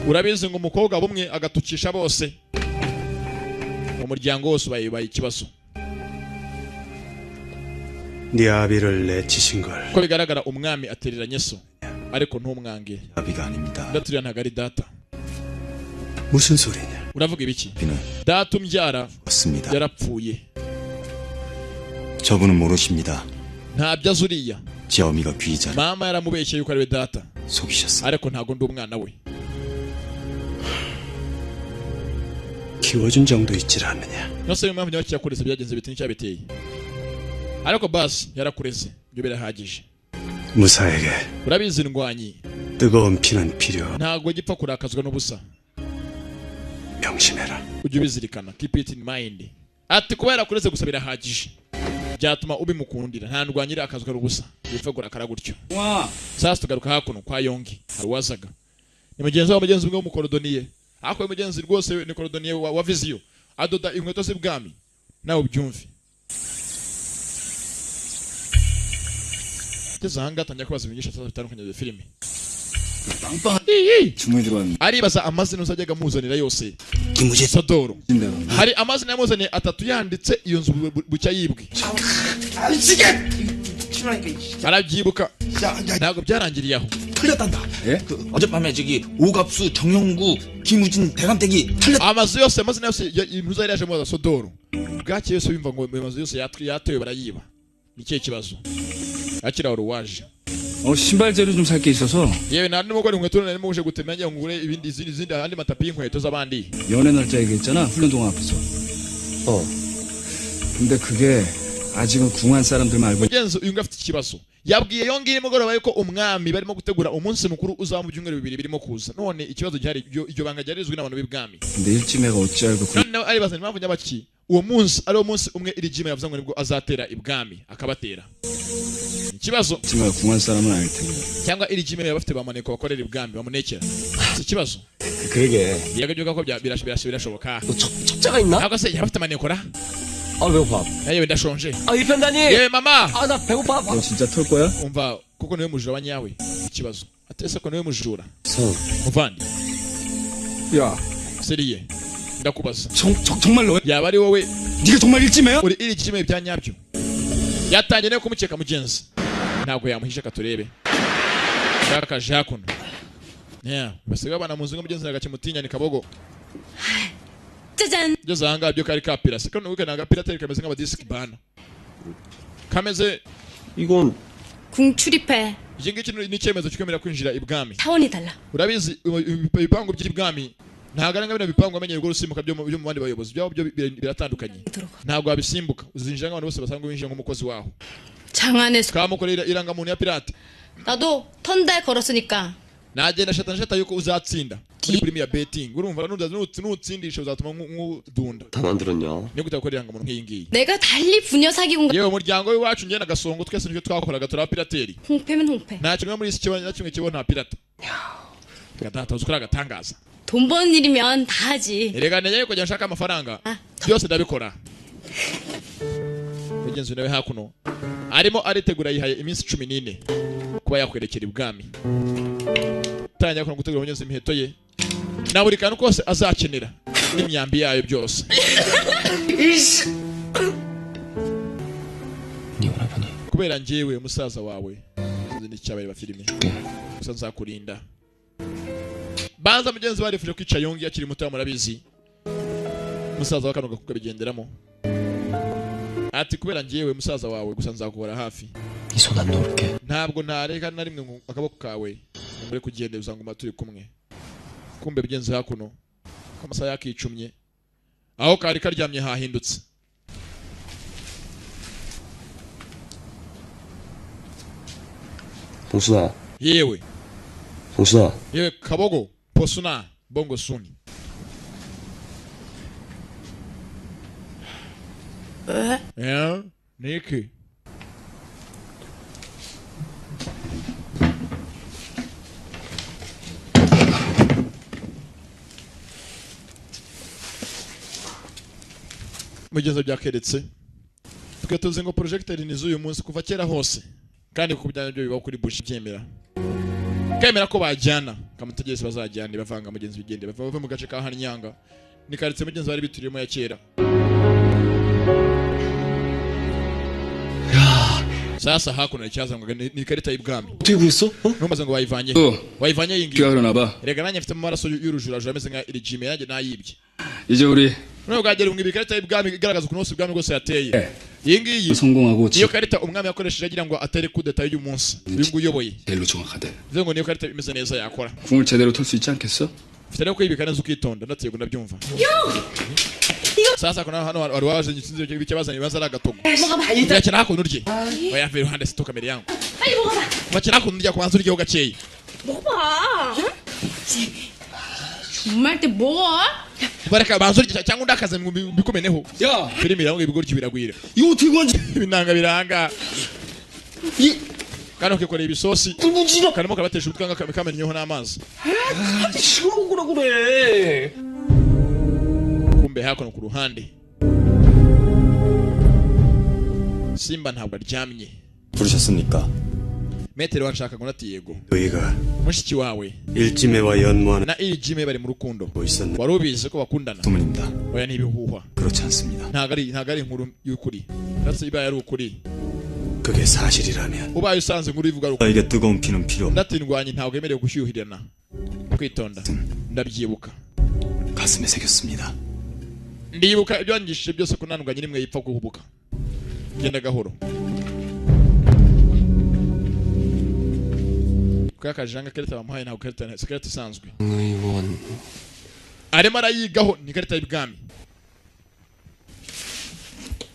S1: Urabizi ngo umukobwa bumwe agatukisha bose. Umuryango wose bayibaye ikibazo.
S9: 네 아비를 내치신 걸.
S1: Ko bigaragara umwami atereranye so ariko ntumwange.
S5: 아비가 아닙니다.
S1: Ndaturiya ntago ari data.
S9: 무슨 소리냐?
S1: Uravuga ibiki?
S5: 비는
S1: Data umbyara
S5: 없습니다.
S1: yarapfuye.
S5: 저분은 모르십니다.
S1: Ntabyo azuriya.
S5: 제 어미가 귀잖아.
S1: Mama yaramubeshye yuko ari we data.
S5: 속이셨어.
S1: Ariko ntago ndi umwana we.
S9: 키워준 정도 있질 않느냐?
S1: Nose impamvu nyabaki yakureze byagenze biti n'icyabiteye. Ariko basi yarakureze byo birahagije.
S9: 무사에게
S1: Urabizi indwanyi
S9: 뜨거운 피는 필요.
S1: ntago gipfa kurakazwa n'ubusa.
S9: 명심해라.
S1: Ujye ubizirikana, keep it in mind. Ati kuba yarakureze gusa birahagije. Byatuma ubimukundira nta ndwanyi akazwa n'ubusa. Bipfa kurakara gutyo.
S2: 와.
S1: Sasa tugaruka hakuno kwa Yongi. Haruwazaga. Ni mugenzi wa mugenzi umwe w'umukorodoniye. Ako mugenzi rwose ni korodoniye wa Viziyo. Adoda inkweto z'ibwami. Nawe ubyumve. Tezanga tanya kubaza ibinyisha bitandukanye bya filime.
S5: 주문이 들어왔는데.
S1: Aribaza amazina uzajyaga muzanira yose.
S5: 김우재
S1: Sodoro.
S5: 진대로.
S1: Hari amazina yamuzaniye atatu yanditse iyo nzu bucya yibwe.
S4: 안쓰게.
S1: Arabyibuka. Ntabwo byarangiriye aho.
S4: 틀렸단다.
S5: 예?
S4: 어젯밤에 저기 오갑수, 정영구, 김우진, 대감댁이 틀렸.
S1: Amazu yose amazina yose impuzo yari yaje muza Sodoro. Bwaki yose bimva ngo amazu yose yatoye barayiba. Nikiye kibazo. Akira uruwaje.
S2: 신발 재료 좀 살 게 있어서
S1: Yewe nandi mugore inkweto nari muje gutemanya ngure ibindi izindi handi matapi y'inkweto z'abandi.
S2: 연애 날짜 얘기했잖아 훈련동 앞에서. 근데 그게 아직은 궁한 사람들만 알고.
S1: Mugenzi uyu ngafite ikibazo. Yabwiye Yongi nimugoroba yuko umwami barimo gutegura umunsi mukuru uzaba mu byumweru bibiri birimo kuza. None ikibazo gihari iryo banga ryarizwe n'abantu b'ibwami.
S2: 근데 일지매가 어찌 알고 그
S1: None aribaza impamvu nyabaki uwo munsi ari umunsi umwe iri jima yavuze ngo nibwo azatera ibwami akabatera. Ikibazo
S2: 일지매가 궁한 사람은 알 테고.
S1: cyangwa iri jima yabafite bamaneko bakorera ibwami bamunekera. ikibazo
S8: 그러게.
S1: yego byuka ko birashoboka
S8: 첩자가 있나?
S1: ntabwo se yaba afite manekora
S8: 아 배고파.
S1: yewe ndashonje
S8: 이 편단이.
S1: yewe mama
S8: 나 배고파. 너 진짜 털 거야?
S1: umva kuko niwe mujura wa nyawe ikibazo atese ko niwe mujura
S8: 성.
S1: muvandi
S8: 야.
S1: seriye ndakubaza
S7: 정말로?
S1: yaba ari wowe
S7: 네가 정말 일지매야?
S1: uri iri kimwe bya nyabyo yatangiye no kumukeka mugenzi ntabwo yamuhisha katurebe kakaje hakuno basiga bana muzinga mugenzi nagakimutinya ni kabogo
S3: 짜잔.
S1: byo zanga byo kari kapira siko nuke nagapira teri kameze nk'aba disk bana kameze
S8: 이건
S3: 궁 출입해.
S1: iki ngiki ni icyemezo cy'ukwemera kwinjira ibwami
S3: 타원이 달라.
S1: urabizi ibipango by'ibwami ntabwo ari nka bino bipango wamenyeye ubwo rusimbuka byo mu bandi bayobozi byabo byo biratandukanye ntabwo wabisimbuka uzinjira nk'abantu bose basanzwe winjira nk'umukozi waho
S3: 장안에서.
S1: kamukorera irangamuntu ya pirate
S3: 나도 턴달 걸었으니까.
S1: nagenda shata yuko uzatsinda muri premier betting urumva nutsindisha uzatuma nk'udunda
S8: 다 만들었냐?
S1: niyo gutakorera irangamuntu nk'iyi ngiyi
S3: 내가 달리 부녀 사기꾼
S1: yewe umuryango w'iwacu njye na gasongo twese nicyo twakoraga turi abapirateri
S3: 홍패면 홍패.
S1: nta kimwe muri isi na kimwe kibaho nta pirata gatata uzikora agatangaza
S3: 돈 버는 일이면 다 하지.
S1: erega nenya kujya nshaka amafaranga
S3: 아,
S1: byose ndabikora mugenzi nawe hakuno arimo aritegura yihaye iminsi 14 kuba yakwerekera ibwami tangira kuno gutegura mugenzi imiheto ye na buri kantu kose azakenera n'imyambi yayo byose
S8: 네 오라버니.
S1: kubera njyewe musaza wawe ni cyabaye ba filime gusa nzakurinda banza mugenzi barifuje kwica yongi akiri muto murabizi musaza wa kanoga kukabigenderamo ati kubera njyewe musaza wawe gusa nzakubora hafi
S8: 이손 안 놓을게.
S1: ntabwo ntareka na rimwe akaboko kawe muri kugenda uzanguma turi kumwe kumbe bigenze hakuno amasaha yakicumye aho kari karyamye hahindutse
S8: 봉순아.
S1: yewe
S8: 봉순아.
S1: yewe kabogo posuna bongo suni niki mugenzi byakeretse twe tuzi ngo projecteur ni z'uyu munsi kuva kera hose kandi ku bijyanye byo bibaho kuri bush byemera kemera ko bajyana kamutegese bazajyana bavanga mugenzi bigende bava mu gace ka Hanyanga ni karitse mugenzi bari bituriyemo ya kera sasa hakuno cyazangwaga ni karita y'ibwami
S8: 어떻게 구했어?
S1: numaze ngo wayivanye wayivanye yingi
S8: 귀가 그러나 봐.
S1: rega nanye mfite mu maraso y'urujura ameze nka regime yanjye nayibye
S8: 이제 우리
S1: none bwagera mu ikarita y'ibwami igaragaza ukuntu hose ibwami rwose yateye iyi ngiyi
S8: 성공하고
S1: niyo karita umwami yakoresheje agira ngo atere kudeta y'uyu munsi uyu nguyu uyoboye
S8: 제일로 정확하대.
S1: bivuze ngo niyo karita imeze neza yakora
S8: 궁을 제대로 털 수 있지 않겠어?
S1: mfite rero kwibika neza ukitonda ndatego ndabyumva sasa kuna hano wari waje ngisinze cyo bicabazanye baza ari agatogo yakina hakuno urye oya mve ruhande sito kamera yangu
S3: 빨리 먹어봐.
S1: bakina hakuno urya kubanza uryeho gakeya
S3: 먹어봐. 정말 때 먹어?
S1: bareka banza urye cyangwa undakaze ngo bikumeneho
S8: 야,
S1: filimi yangu ibigoryi biragwira
S8: 이거 어떻게 구한지?
S1: ibinanga biranga
S8: 이
S1: kandi ukikorera ibisosi
S8: 뚫무지로.
S1: karimo kabatesha ubutwanga kamenyeho n'amazi
S8: 싫어 그래.
S1: kumbe hakuno ku ruhande simba ntabwo aryamye
S5: 부르셨습니까?
S1: metero wanshaka ngo nati yego
S9: 너희가
S1: mushiki wawe
S9: 일지매와 연모하는
S1: na ijime bari mu rukundo
S9: 뭐 있었나?
S1: wari ubizi ko bakundana
S5: 소문입니다.
S1: oya n'ibihuhwa
S5: 그렇지 않습니다.
S1: ntabwo ari inkuru y'ukuri ndetse ibaye ari ukuri
S9: 그게 사실이라면
S1: ubaye usanze inkuru ivuga ari ukuri
S5: 나에게 뜨거운 피는 필요 없.
S1: ndatindwanye ntabwo yemerewe gushyuhirana kwitonda ndabyibuka
S5: 가슴에 새겼습니다.
S1: ndibuka ibyo wangishije byose ko nandwanye nimwe yipfa guhubuka genda gahoro kwa kajanga karita bamuhaye ntabwo karita karita isanzwe
S8: 의원.
S1: arimo arayigaho ni karita y'ibwami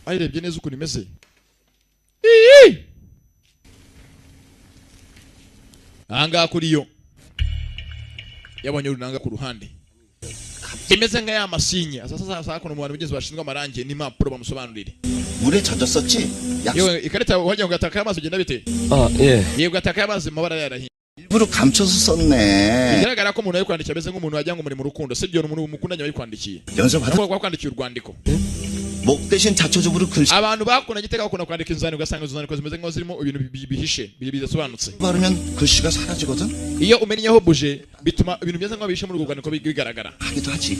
S1: ayirebye neza ukuntu imeze ahangaha kuri yo yabonye urunanga ku ruhande imeze nka ya masinye sasa hakuno mu bantu bigeze bashinzwe amarangi n'impapuro bamusobanurire
S7: 물에 젖었었지?
S1: yewe ikarita wagira ngo atakaye amazi ugenda bite
S8: 아, 예.
S1: yego atakaye amazi mu mabara yarahinduye
S10: 일부러 감춰서 썼네.
S1: bigaragara ko umuntu ari kwandikira ameze nk'umuntu wajya ngo muri mu rukundo sibyo umuntu mukundanye bari kwandikiye
S10: 연습하다
S1: kwa kwandikiye urwandiko
S10: 목 대신 자초적으로 글씨
S1: abantu bakunda gitega bakunda kwandika inzandiko ugasanga izo zandiko zimeze nk'aho zirimo ibintu bihishe bidasobanutse
S10: 바르면 글씨가 사라지거든.
S1: iyo umenyeho buje bituma ibintu byose nk'aho bihishe muri urwo rwandiko bigaragara
S10: 하기도 하지.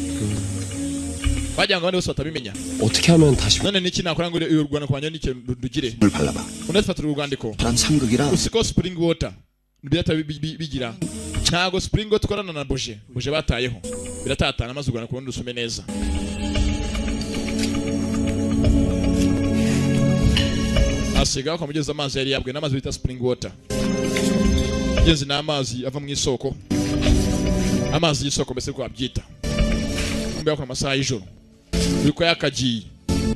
S1: bagira ngo abandi bose batabimenya
S8: 어떻게 하면 다시
S1: none niki nakora ngo iyo urwandiko wanjye niki rugire
S10: 물 발라봐.
S1: unafata urwandiko
S10: 바람 삼극이라
S1: usiko spring water birata bigira ntago spring water korana na buje batayeho biratatana maze urwandiko rundi rusume neza asiga kumugeza amazi yari yabwe n'amazi bita spring water genzi n'amazi ava mu isoko amazi y'isoko mbese ko abyita kumbe kwa masaha y'ijoro biko yakagiye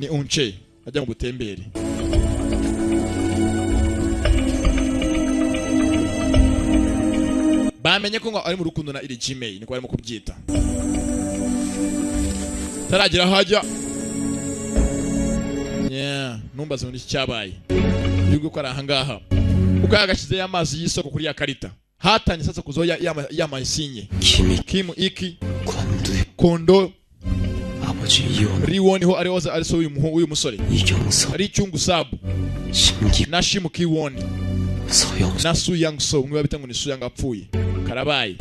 S1: ni unce ajya mu butembere bamenye ko ngo ari mu rukundo na iri Gmail niko barimo kubyita taragira hajya numbaze muri cyabaye yuko ko ari ahangaha uko yagashize y'amazi y'isoko kuri ya karita hatanye sasa kuzoya y'amasinye kimu iki kondo
S8: 아버지 이혼
S1: riwoniho ari so uyu musore
S8: 이경서
S1: ari cyungu sabu
S8: 심기
S1: na shimu kiwoni
S8: 서영
S1: na suyangso umwe babita ngo ni suyanga apfuye karabaye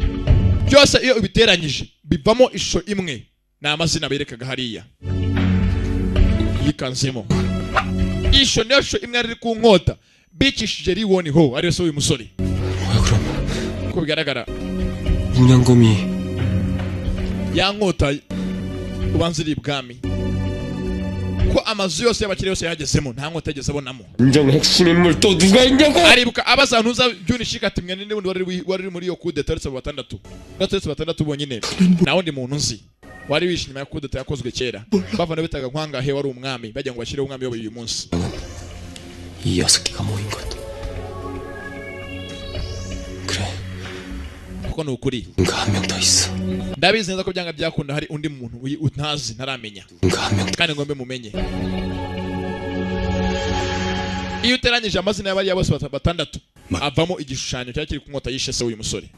S1: byose iyo ubiteranyije bivamo ishusho imwe na amazina berekaga hariya yikanzemo ishusho niyo shusho imwe ari ku nkota bicishije riwoniho ari so uyu musore
S8: 뭐야 그럼
S1: ko bigaragara
S8: 인양검이
S1: ya nkota ubanza iri ibwami ko amazu yose y'abakire yose yagezemo nta nkota yageze abonamo
S8: 인정 핵심 인물 또 누가 있냐고
S1: aribuka abaza ntuza byunishika ati mwe n'undi wari muri iyo kudeta uretse batandatu bonyine na wundi muntu nzi wari wishimye ya kudeta yakozwe kera bavana bitaga nkwangahe wari umwami bajya ngo bashireho umwami yoboye uyu munsi
S8: 이 6개가 모인 것 그래
S1: kuko ni ukuri
S8: 누가 한 명 더 있어
S1: ndabizi neza ko byanga byakunda hari undi muntu utazi ntaramenya
S8: 누가 한 명
S1: kandi ngombe mumenye iyo uteranyije amazina y'abariya bose batandatu avamo igishushanyo cyari kiri ku nkota yishe se w'uyu musore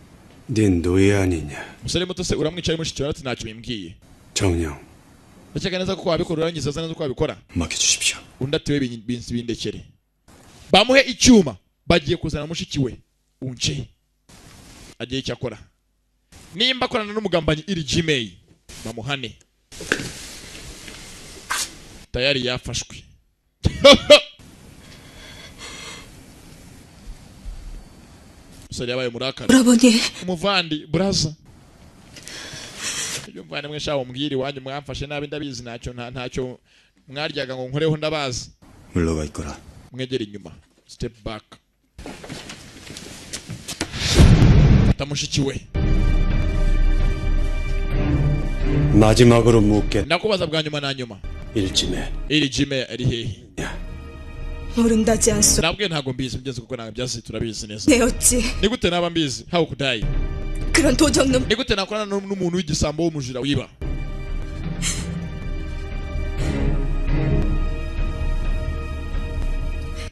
S9: 네 노예 아니냐
S1: musore muto se uramwicaye mushiki wawe ati ntacyo bimbwiye
S9: 정령
S1: ndakeka neza ko wabikora urangiza neza ko wabikora
S9: 맡겨주십시오.
S1: undi atiwe bindekere bamuhe icyuma bagiye kuzana mushiki we unce agiye icyo akora nimba akorana n'umugambanyi iri Gmail bamuhane tayari yafashwe musore yabaye murakara
S3: 오라버니
S1: umuvandi buraza iyo mvane mwe shawo mbwiri wanyu mwamfashe nabi ndabizi ntacyo mwaryaga ngo nkoreho ndabazi
S9: 물러가 있거라.
S1: mwegera inyuma step back fata mushiki we
S9: 마지막으로 묻게
S1: ndakubaza bwa nyuma na nyuma
S9: 일찜에
S1: iri Gmail ari hehe
S3: 모른다지 않소
S1: nabwe ntago mbizi mugeze kuko ntabwo byasi turabizi neza
S3: 내었지
S1: ni gute naba mbizi how could I
S3: 그런 도적놈
S1: ni gute nakorana n'umuntu w'igisambo w'umujura wiba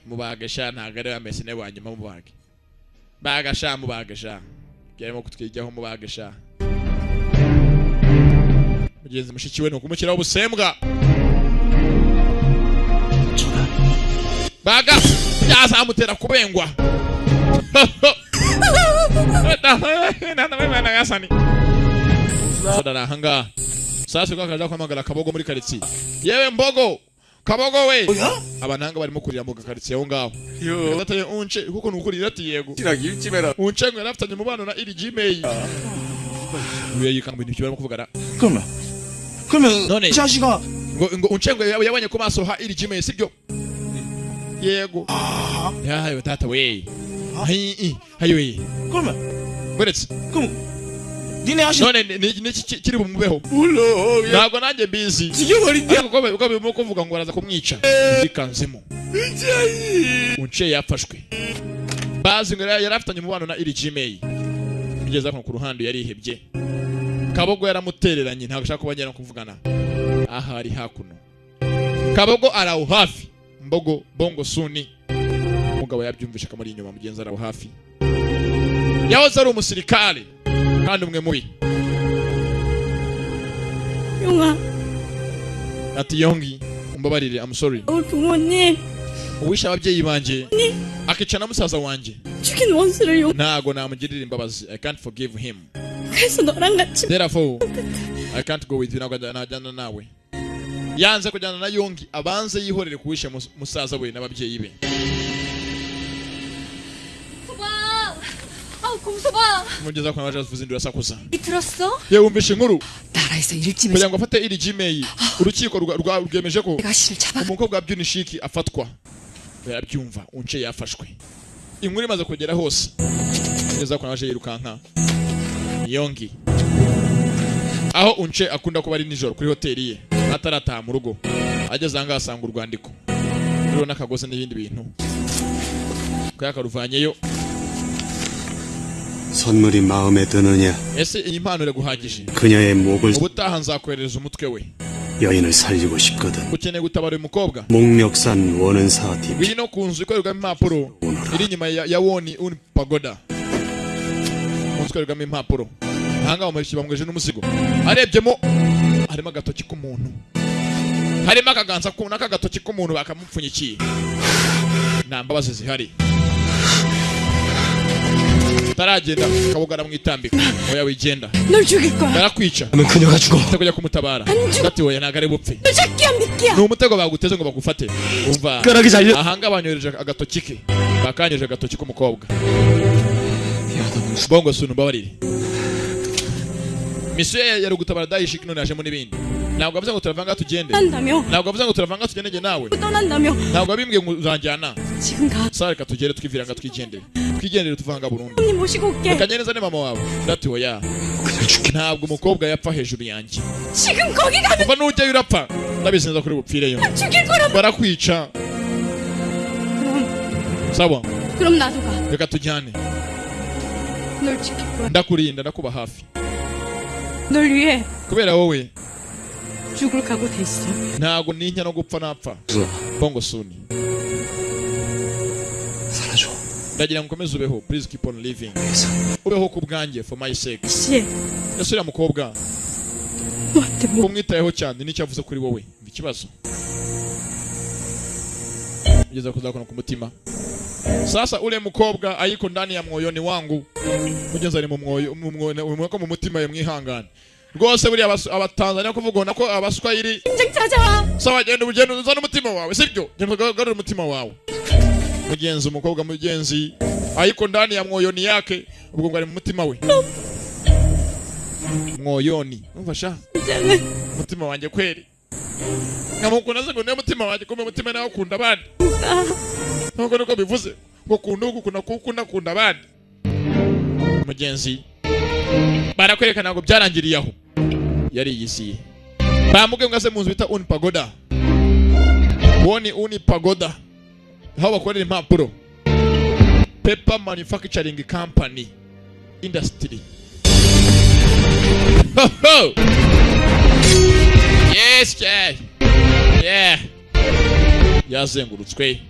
S1: mubagesha ntago ari amese ne wanyuma mubage bagasha mubagesha byarimo kutwijyaho mubagesha mugenzi mushiki we no kumukiraho ubusembwa baga yazamutera kubengwa Sadara hanga sasa kwa kaza kwamagara kabogo muri karitsiye yewe mbogo kabogo we abananga barimo kurira mu karitsiye aho ngaho gatataye unce kuko nukurira ati yego
S8: kiragira ikibera
S1: unce ngo yarafatanye umubano na iri Gmail uye yikanga ibintu barimo kuvugana
S10: 그러면
S1: 너네.
S10: 자식아
S1: ngo unce ngo yabonye ko maso ha iri Gmail sibyo yego yayo tata we hayi we
S10: 그러면
S1: buretse
S10: 그럼 니네 하신
S1: none ni kiri bumubeho
S10: 몰라
S1: ntabwo nanjye mbizi
S10: 죽여버린다
S1: ariko uko birimo kuvuga ngo baraza kumwica bikanzemo unce yafashwe bazi ngo yari afitanye umubano na iri Gmail bigeza ku ruhande yari ihebye kabogo yaramutereranye ntabwo ashaka kuba no kuvugana aha ari hakuno kabogo araho hafi mbogo bongo suni umugabo yabyumvisha kamari inyuma mugenzi araho hafi yahoze ari umusirikare kandi umwe mubi.
S3: 용아,
S1: ati Yongi umbabarire, I'm sorry.
S3: 부모님
S1: uwishe ababyeyi banje akica na musaza wanje
S3: 죽인 원수를 용.
S1: ntago namugirira imbabazi. I can't forgive him.
S3: 그래서 너랑 같이.
S1: Therefore I can't go with you. ntago najyana nawe. yanze kujyana na Yongi abanze yihorere kuwishe musaza we n'ababyeyi be.
S11: 공서봐.
S1: mugeza kwa baje vuza indura sakuza.
S11: 들었어?
S1: ye wumvishe inkuru
S11: 나라에서 일찜에
S1: kugira ngo afate iri Gmail urukiko rwemeje ko
S11: 내가 씨를 잡아.
S1: umukobwa wa Byunishiki afatwa. Barabyumva unce yafashwe. Inkuru imaze kugera hose mugeza kwa baje yirukanka Yongi aho unce akunda kuba ari nijoro kuri hoteli ye atarataha mu rugo. ageze anga asanga urwandiko rero n'akagozi n'ibindi bintu kuyakaruvanyeyo.
S9: 선물이 마음에 드느냐?
S1: ese iyi mpano iraguhagije?
S9: 그녀의 목을
S1: ubutaha nzakwereza umutwe we.
S9: 여인을 살리고 싶거든.
S1: ukeneye gutabara uyu mukobwa?
S9: 목력산 원은사 TV.
S1: wiri no ku nzu ikorerwamo impapuro iri inyuma ya Woni Un Pagoda. mu nzu ikorerwamo impapuro ahanga bamuhishe bamweje n'umuzigo. arebyemo harimo agatoki k'umuntu, harimo akaganza n'akagatoki k'umuntu bakamupfunyikiye. nta mbabazi zihari. taragenda kabugara mwitambika oya wigenda
S3: 널 죽일 거야.
S1: barakwica
S7: 그러면 그녀가 죽어.
S1: kujya kumutabara gati oya nagare bupfe.
S3: 너 새끼야 미끼야.
S1: ni umutego baguteze ngo bagufate. umva
S7: 숟가락이 잘려.
S1: ahanga banyoreje agatoki ke bakanyoreje agatoki k'umukobwa. bongo sunu mbabarire. misiyo yari gutabara Daishiki none yaje mu n'ibindi. ntabwo avuze ngo turavanga tugende.
S3: 떠난다며.
S1: ntabwo avuze ngo turavanga tugende nawe.
S3: 떠난다며.
S1: ntabwo abimbwiye ngo uzanjyana.
S3: 지금 가.
S1: sareka tugere twiviranga twigendere tuvanga burundu.
S3: 형님 모시고 올게.
S1: reka neza ni mama wawe. dati oya ntabwo umukobwa yapfa hejuru yanjye.
S3: 지금 거기 가면
S1: kuva n'ujyayo urapfa ndabizi neza kuri bupfireyo.
S3: 죽일 거라고.
S1: barakwica. sawa
S3: 그럼 나도 가.
S1: reka tujyane.
S3: 널 지킬 거야.
S1: ndakurinda ndakuba hafi
S3: 널 위해
S1: kubera wowe.
S3: 죽을 각오 돼 있어.
S1: ntabwo ninjya no gupfa napfa. bongo suni
S8: 사라져.
S1: ndagira ngo ukomeze ubeho. please keep on living. ubeho ku bwanjye for my sake.
S3: 씨,
S1: ese uriya mukobwa
S3: 너한테 뭐
S1: umwitayeho cyane nicyo avuze kuri wowe. mva ikibazo ugeze kuzakona ku mutima. sasa ule mukobwa ayiko ndani ya moyoni wangu mugeze ari mu mwoyo mu mutima ye mwihangane rwose. buriya abatanzania kuvuga nako abaswahili
S3: 인증 찾아와.
S1: sawa genda ugenda uzana umutima wawe sibyo. genda ugarure umutima wawe. mugenzi umukobwa mugenzi ayiko ndani ya moyoni yake ubwo ngo ari mu mutima we. moyoni umva sha umutima wanjye kweri nkamukunda se ngo niyo mutima wanjye kumbe umutima nawe ukunda abandi. nkuko niko bivuze ngo kunda ukunda abandi. mugenzi barakwereka ntabwo byarangiriye aho yari yisiye. bamuge ngo ase mu nzu bita Un Pagoda. Woni Un Pagoda aho bakorera impapuro. Paper Manufacturing Company Industry. Yes, yeah. yazengurutswe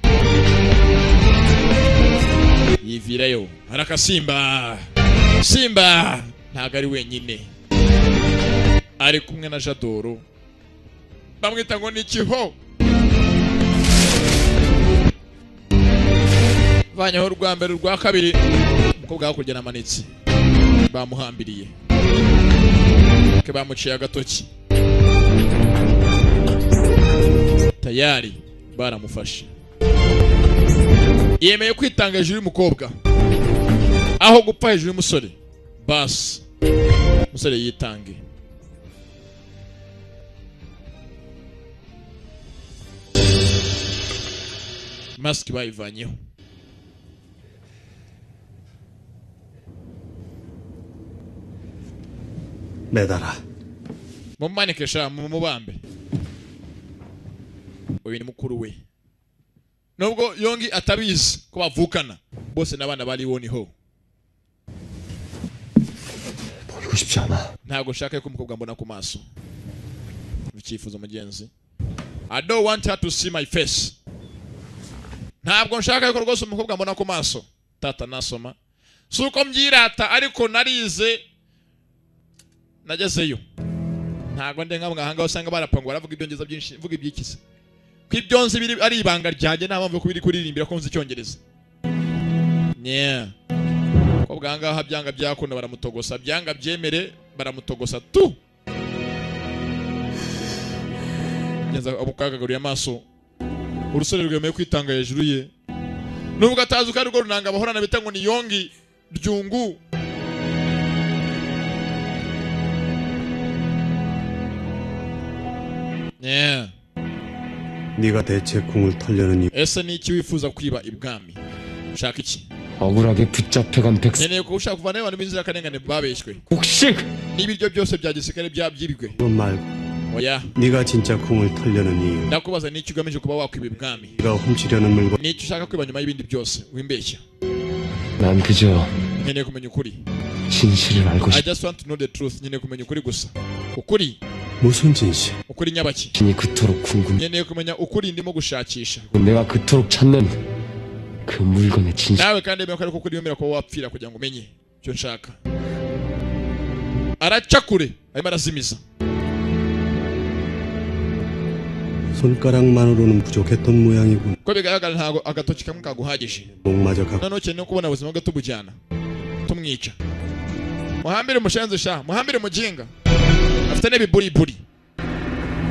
S1: yivirayo. haraka Simba ntago ari wenyine, ari kumwe na Jadoro. bamwita ngo ni Kiho. vanyaho urwa mbere urwa kabiri umukobwa hakurya namanitse bamuhambiriye ke bamuciye agatoki tayari baramufashe. yemeye kwitanga hejuru y'umukobwa aho gupfa hejuru y'umusore. basi umusore yitange. masiki bayivanyeho.
S9: 매달아.
S1: mumanike sha mumubambe. uyu ni mukuru we nubwo Yongi atabizi ko bavukana bose n'abana bari Woniho.
S8: 버리고 싶지 않아.
S1: ntabwo nshaka ko umukobwa mbona ku maso. icyifuzo mugenzi. I don't want her to see my face. ntabwo nshaka ko rwose umukobwa mbona ku maso. tata nasoma suko mbyirata ariko narize nagezeyo ntago ndenga mwahanga usanga barapangwa baravuga ibyongereza byinshi mvuga ibyikise kwibyonze biri ari ibanga ryanjye nta mpamvu kubiri kuririmbira ko nzi icyongereza ko bwangaha byanga byakunda baramutogosa byanga byemere baramutogosa tu ngenza abukagaguriye amaso urusore rwemeye kwitanga hejuru ye nubwo atazi uko ari rwo runanga abahorana bita ngo ni yongi ryungu
S9: 네가 대체 궁을 털려는 이유
S1: ese ni iki wifuza kwiba ibwami ushaka iki
S8: 억울하게 붙잡혀간 백성
S1: nkeneye ko ushaka kuvana abantu b'inzirakarengane babeshywe
S8: 혹시
S1: n'ibiryo byose bya gisirikare byabyibwe
S9: 그건 말고
S1: oya
S9: 네가 진짜 궁을 털려는 이유
S1: ndakubaza n'iki ugamije kuba wakwiba ibwami
S9: 네가 훔치려는 물건
S1: n'iki ushaka kwiba nyuma y'ibindi byose wimbeshya
S8: 난 그저
S1: nkeneye kumenya ukuri
S8: 진실을 알고
S1: I just want to know the truth nkeneye kumenya ukuri gusa ukuri
S9: 무슨 진실
S1: ukuri nyabaki
S8: 싶으니 그토록 궁금
S1: nkeneye kumenya ukuri ndimo gushakisha
S8: 내가 그토록 찾는 그 물건의 진실
S1: nawe kandi emera ko ariko ukuri wemera kuba wapfira kugira ngo umenye icyo nshaka araca kure arimo arazimiza
S9: 손가락만으로는 부족했던 모양이군
S1: ko bigaragara ntago agatoki kamwe kaguhagije
S9: 목마저 갖고
S1: noneho ukeneye kubona ubuzima bwe tubujyana tumwica muhambire umushenzi sha muhambire mujinga afite n'ibiburi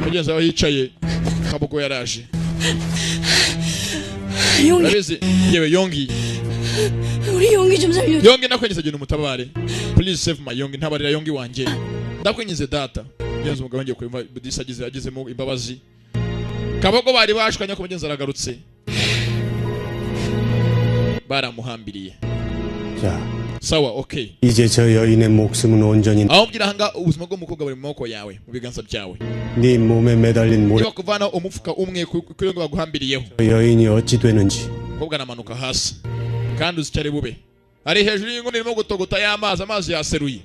S1: mugenzi wawe yicaye kabugo yaraje
S3: 용기
S1: urabizi yewe yongi
S3: 우리 용기 좀 살려
S1: yongi ndakwinjiza genda umutabare please save my yongi ntabarira yongi wanjye ndakwinjize data mugenzi umugabo ngiye kumva budisa agizemo imbabazi kabogo bari bashwanya ko mugenzi aragarutse baramuhambiriye
S9: 자
S1: sawa okay
S9: 이제 저 여인의 목숨은 온전히
S1: aho mbwira hanga ubuzima bw'umukobwa buri mu maboko yawe mu biganza byawe
S9: 네 몸에 매달린 모래
S1: niba kuvana umufuka umwe kuri ngo baguhambiriyeho
S9: 저 여인이 어찌 되는지
S1: umukobwa anamanuka hasi kandi uzi icyo ari bube ari hejuru y'inguni irimo gutogota y'amazi amazi yaseruye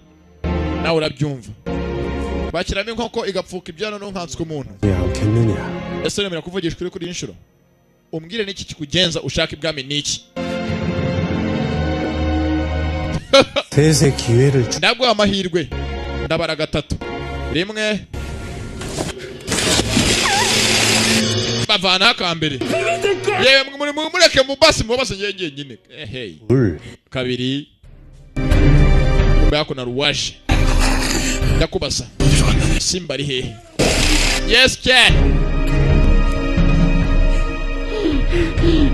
S1: nawe urabyumva bakiramo inkoko igapfuka ibyano n'unkanswe umuntu
S9: 않겠느냐
S1: ese nemera kuvugisha kuri iyi nshuro umbwire n'iki kikugenza ushaka ibwami n'iki
S9: 대세 기회를 주
S1: ndaguha amahirwe ndabara gatatu rimwe bavana akambere yewe mureke mubasi mubase nyine hey
S9: 둘
S1: kabiri kumbe yako na ruwaje ndakubasa simba ari hehe yes cat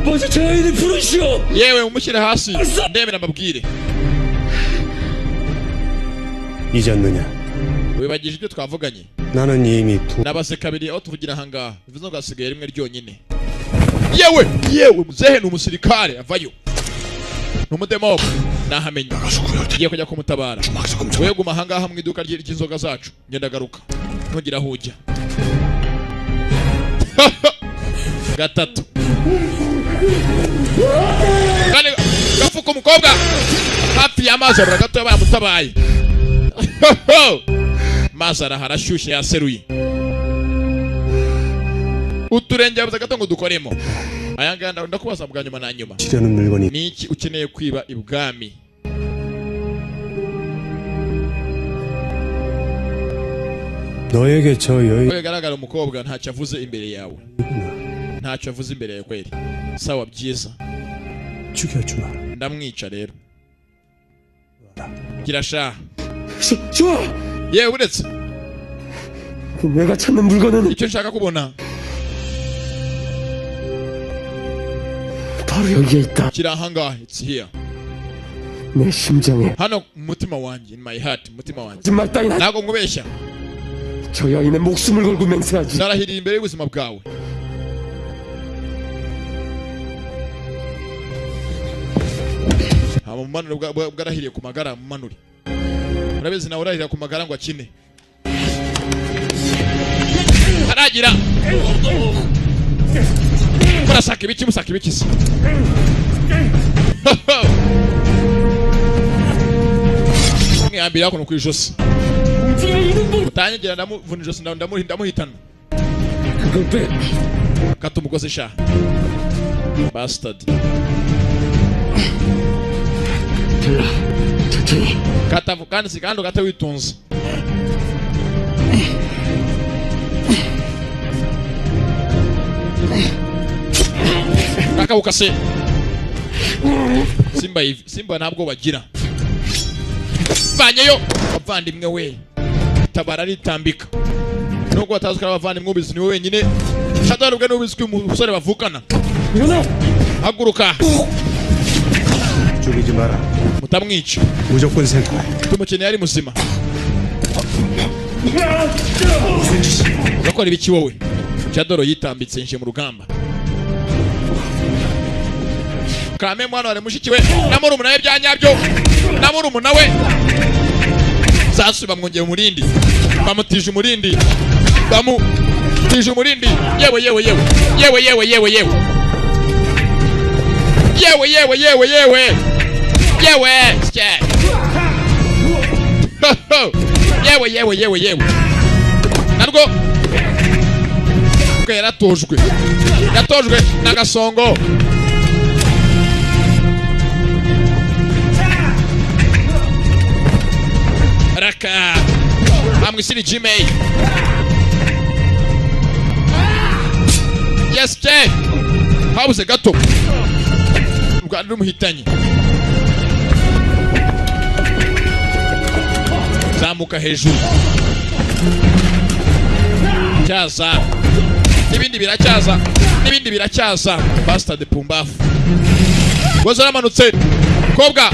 S8: 먼저 저 여인을 부르시오
S1: yewe umushyire hasi ndemera mbabwire
S9: 잊었느냐
S1: wibagije ibyo twavuganye
S9: 나는 이미 두
S1: nabase kabiri aho tuvugira ahangaha bivuze ngo hasigaye rimwe ryonyine yewe muzehe ni umusirikare avayo ni umudemobe nahamenye ngiye kujya kumutabara wowe guma ahangaha mu iduka ry'inzoga zacu ngenda garuka ntugira aho ujya gatatu kandi gafuka umukobwa hafi y'amazi abura gato bamutabaye mazi arahara ashyushye yaseruye uturenge yabuze gato ngo dukoremo aya ngaya ndakubaza bwa nyuma na nyuma
S9: 치려는 물건이
S1: niki ukeneye kwiba ibwami
S9: 너에게 저 여인
S1: ko bigaragara umukobwa ntacyo avuze imbere yawe ntacyo avuze imbere yawe kweri sawa byiza
S9: 죽여주마
S1: ndamwica rero gira sha
S8: 좋아
S1: yewe uretse
S8: 내가 찾는 물건은
S1: icyo nshaka kubona
S8: 바로 여기에 있다
S1: kiri ahangaha it's here
S8: 내 심장에
S1: hano mu mutima wanjye in my heart mu mutima wanjye
S8: 거짓말 따윈
S1: ntabwo nkubeshya
S8: 저 여인의 목숨을 걸고 맹세하지
S1: narahiriye imbere y'ubuzima bwawe mumanure bwarahiriye ku magara mumanure urabizi nawe urahirira ku magara ngo akine haragira musaka ibiki se mwihambira hakuno ku ijosi utanyegera ndamuvuna ijosi ndamuhitana kata umugozi sha bastard katavu kandi sikando gate witunze akabukase simba ntabwo bagira vanyeyo abavandimwe we tabara ritambika nubwo batazukira abavandimwe ubizi niwe wenyine shadarubwe n'ubizi ko umusore bavukana haguruka
S9: 죽이지 마라.
S1: mutamwica
S9: 무조건 생각해.
S1: tumukeneye ari muzima urakora ibiki wowe Jadoro yitambitse nje mu rugamba kame mwana wale mushikiwe namurumuna we byanyabyo namurumuna we zasuba mwongeye umurindi bamutije umurindi bamutije umurindi yewe yewe yewe yewe yewe yewe yewe yewe yewe yewe yewe yewe yewe yewe yewe yewe narwo bwe yaratojwe n'agasongo raka amwisiri Gmail yes Jay habuze gato Rwanda rumuhitanye zamuka hejuru cyaza n'ibindi biracyaza Basta de Pumbafu gozo ramanutse kobwa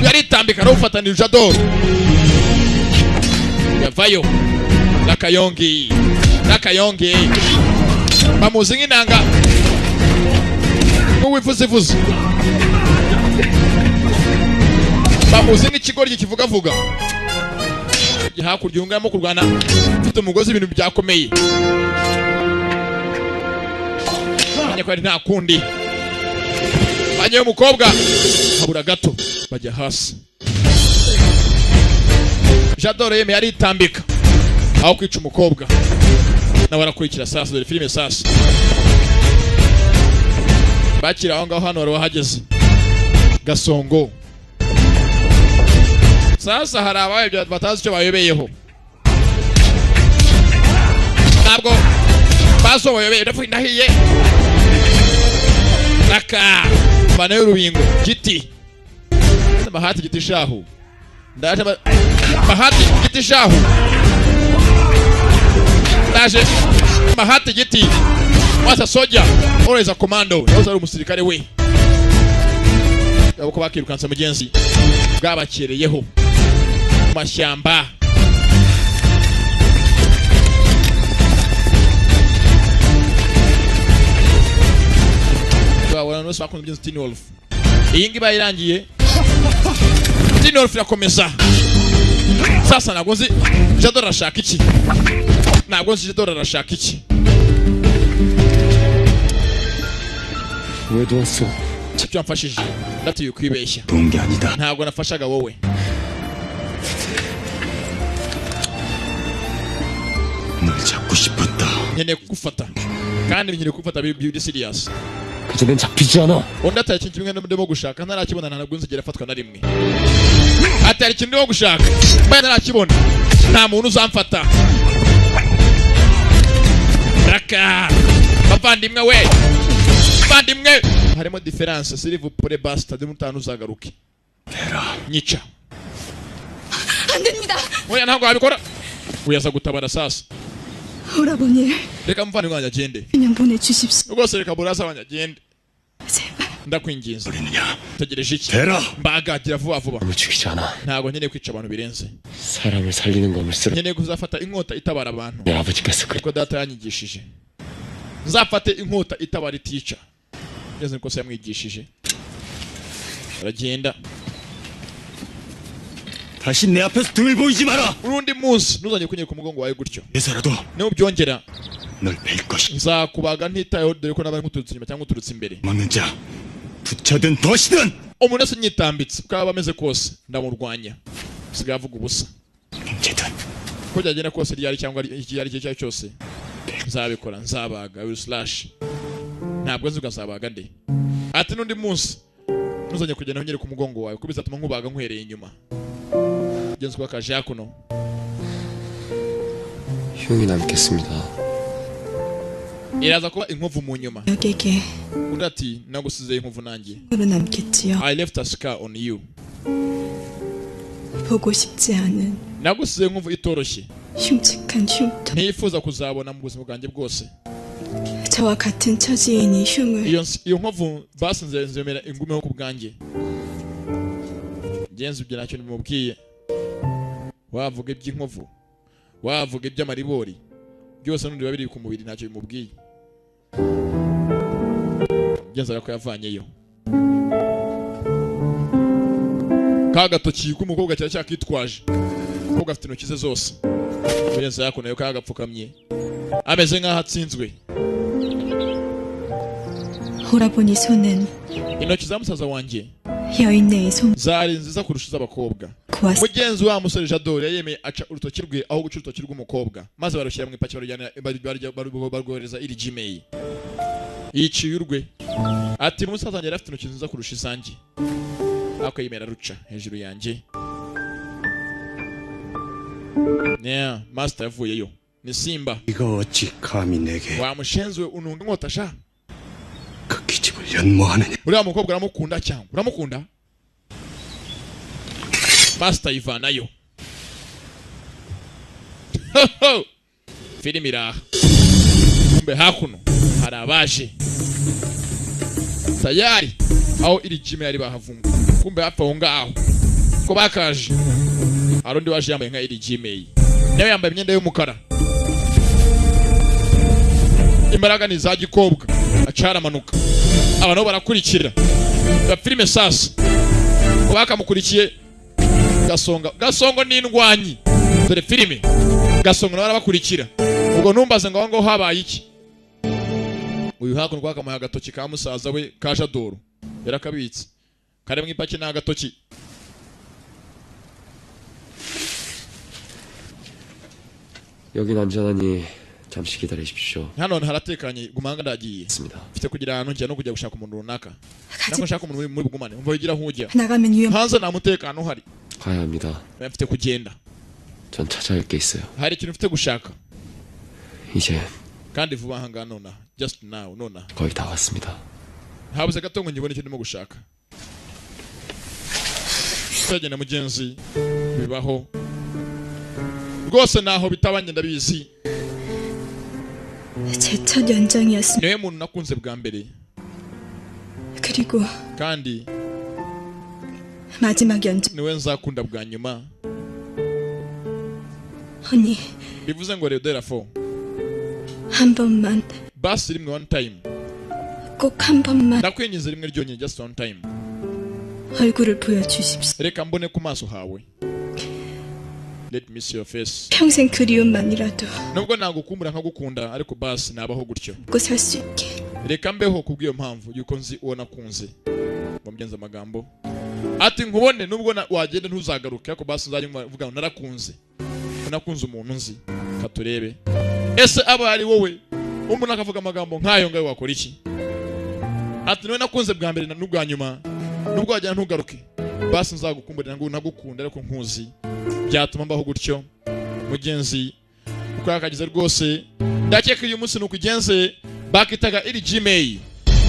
S1: yaritambika no gufatanira Jadoro yavayo nakayongi bamuzi nk'inanga n'uwivuzivuzi bamuzi nk'ikigoryi kivugavuga hakurya yungamo kurwana ufite umugozi ibintu byakomeye nyakwari nta kundi banyeyo umukobwa habura gato bajya hasi Jadoro yeme yaritambika aho kwica umukobwa nawe arakurikira sasa dore filime sasa bakira aho ngaho hano wari wahageze gasongo sasa hari abaye batazi icyo bayobeyeho ntabwo baso bayobeye ndahiye naka bana y'urubingo giti bahati giti shahu ndaje bahati giti shahu ndaje bahati giti wasa soja oreza commando yahoze ari umusirikare we yabo ko bakirukansa mugenzi bwabakereyeho mashyamba wana no sakunda mugenzi Teen Wolf iyi ngiba irangiye Teen Wolf irakomeza sasa ntabwo nzi Jadoro arashaka iki
S8: 왜 도왔어?
S1: icyo yamfashije ndatuye kwibeshya
S5: 도운 게 아니다.
S1: ntabwo nafashaga wowe
S5: 널 잡고 싶었다.
S1: nkeneye kugufata kandi nkeneye kugufata biri serious
S8: 그저 난 잡히지 않아.
S1: undi atari ikintu kimwe ndimo gushaka ntarakibona ntabwo nzigera afatwa na rimwe atari ikintu ndimo gushaka mbaye ntarakibona nta muntu uzamfata raka bavandimwe we bavandimwe harimo difference s'il vous plaît basta de mutanu uzagaruke nyica
S11: 안 됩니다.
S1: oya ntabwo wabikora uyaza gutabara sasa
S3: 오라버니,
S1: reka muvandimwe wanjye agende
S3: 그냥 보내주십시오.
S1: rwose reka burasa wanjye agende
S3: 제발.
S1: ndakwinginze
S5: 버리느냐?
S1: tegereje iki
S5: 대라.
S1: mbagagira vuba vuba
S8: 사람을 죽이지 않아.
S1: ntabwo nkeneye kwica abantu birenze
S8: 사람을 살리는 검을 쓰라.
S1: nkeneye kuzafata inkota itabara abantu
S8: 내 아버지께서 그래.
S1: kuko data yanyigishije nzafate inkota itabara itica neza niko se yamwigishije aragenda
S9: 다시 내 앞에서 등을 보이지 마라.
S1: urundi munsi ntuzongere kunyereka umugongo wawe gutyo
S9: 예사라도
S1: niba ubyongera
S9: 널 뵐 것이.
S1: nzakubaga ntitayeho dore ko nabaye nkuturutse inyuma cyangwa nkuturutse imbere
S9: 먹는 자 부처든 덫이든
S1: umuntu wese unyitambitse uko yaba ameze kose ndamurwanya usigaye avuga ubusa
S9: 형제든
S1: uko byagenda kose ryari cyangwa igihe icyo ari cyo cyose nzabikora nzabaga will slash ntabwo nzi ugazabaga nde ati n'undi munsi ntuzanye kugenda unyere ku mugongo wawe kuko bizatuma nkubaga nkwereye inyuma. Mugenzi wa kaje yakuno.
S8: 흉이 남겠습니다.
S1: iraza kuba inkovu mu nyuma.
S3: 여기에
S1: undi ati nagusize inkovu nanjye.
S3: 으로 남겠지요.
S1: I left a scar on you.
S3: 보고 싶지 않은
S1: nagusize inkovu itoroshye.
S3: 흉측한 흉터.
S1: ntiyifuza kuzabona mu buzima bwanjye bwose.
S3: 저와 같은 처지인이 흉을
S1: iyo nkovu basinze nzemera ingume ho ku bwanjye. Genzi ibyo nacyo nimubwiye. Wavuga iby'inkovu, wavuga iby'amaribori, byose n'undi babiri ku mubiri ntacyo bimubwiye. Genzi arako yavanyeyo. Ka gatoki k'umukobwa cyari cyakitwaje. Umukobwa afite intoki ze zose. Genzi yako nayo kagapfukamye. Ameze nk'aho atsinzwe.
S3: 오라보니 손은
S1: Intoki za musaza wanjye
S3: 여인네의 손
S1: zari nziza kurusha iz'abakobwa.
S3: 고았
S1: Mugenzi wa musore Jadore yemeye aca urutoki rwe aho guca urutoki rw'umukobwa maze barushyira mu ipaki barwohereza iri Gmail. Yiciye urwe ati musaza wanjye afite intoki nziza kurusha izanjye. Ako yemera ruca hejuru yanjye. Yeah, master yavuyeyo. Ni Simba.
S9: 이거 어찌 감히 내게
S1: Wamushenzwe ununga inkota sha.
S9: 그 기집을 연모하느냐?
S1: Uriya mukobwa uramukunda cyangwa uramukunda? Master Ivanayo. Filimi iraha. Kumbe hakuno hari abaje. Tayari aho iri Gmail yari bahavunga. Kumbe hapfa aho ngaho. Ko bakaje. Arundi waje yambaye nka iri Gmail. Nawe yambaye imyenda y'umukara. Imbaraga ni za gikobwa. Acara amanuka. Abantu barakurikira. Ba filime sasa. Ko bakamukurikiye Gasongo n'indwanyi. Dore filime. Gasongo nawe arabakurikira. Ubwo numbaze ngo ngo habaye iki? Uyu hakuno kwakamuha agatoki ka musaza we ka Jadoro. Yarakabitse. Kare mwipaki na agatoki.
S8: 여긴 안전하니 잠시 기다리십시오.
S1: Hano haratekanye gumanga ndagiye. Mfite kugira ahantu njya no kujya gushaka umuntu runaka. Nako shaka umuntu muri bugumane. Umva yigira hujya.
S3: 나가면 위험.
S1: Hanze nta mutekano uhari.
S8: 가야 합니다.
S1: Mfite kugenda.
S8: 전 찾아야 할 게 있어요.
S1: Hari ikintu mfite gushaka.
S8: 이제
S1: Kandi vuba hanga nona. Just now nona.
S8: 거의 다 왔습니다.
S1: Habuze gato ngo nyibone icyo ndimo gushaka. Twagenda mugenzi bibaho. Rwose naho bitabanye ndabizi.
S3: 제 첫 연장이었습니다.
S1: Niwe muntu nakunze bwa mbere.
S3: 그리고
S1: Kandi
S3: 마지막 연장.
S1: niwe nzakunda bwa nyuma.
S3: 언니
S1: Bivuze ngo rero therefore
S3: 한 번만
S1: basi rimwe one time.
S3: 꼭 한 번만
S1: Ndakwinjiza rimwe ryonyine just one time.
S3: 얼굴을 보여주십시오.
S1: Reka mbone ku maso hawe. Let me see your face.
S3: 평생 그리움만이라도
S1: Nubwo nagukumbura nkagukunda ariko basi nabaho gutyo.
S3: 먹고 살 수 있게.
S1: Reka mbeho kubw'iyo mpamvu yuko nzi uwo nakunze. Bamgenza amagambo. Ati nkubone nubwo wagenda ntuzagaruke ariko basi nzajya mvuga ngo narakunze. Nakunze umuntu nzi. Katurebe. Ese aba ari wowe umuntu akavuga amagambo nkayo ngayo wakora iki? Ati niwe nakunze bwa mbere n'ubwa nyuma. Nubwo wajya ntugaruke. Basi nzagukumburira ngo nagukunda ariko nkuzi. Byatuma mbaho gutyo. Mugenzi uko yakagize rwose ndakeka uyu munsi nuko ugenze bakitaga iri Gmail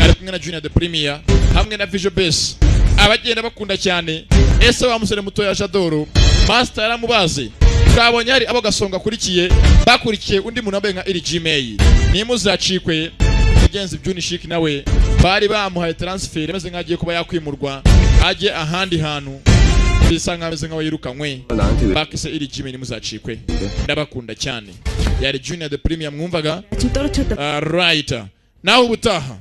S1: ari kumwe na Junior the Premier hamwe na Visual Base abagenda bakunda cyane. Ese wa musore muto ya Jadoro Master aramubaze twabonye hari abo Gasongo akurikiye bakurikiye undi muntu wambaye nka iri Gmail nimuzacikwe. Mugenzi Juni Chic nawe bari bamuhaye transfer ameze nkagiye kuba yakwimurwa ajye ahandi hantu bisa nkameze nkaho yirukanywe. Bakise iri Gmail nimuzacikwe. Ndabakunda cyane. Yari Junior the Premier mwumvaga?
S3: 좀 떨어뜨렸다.
S1: Right. Naho ubutaha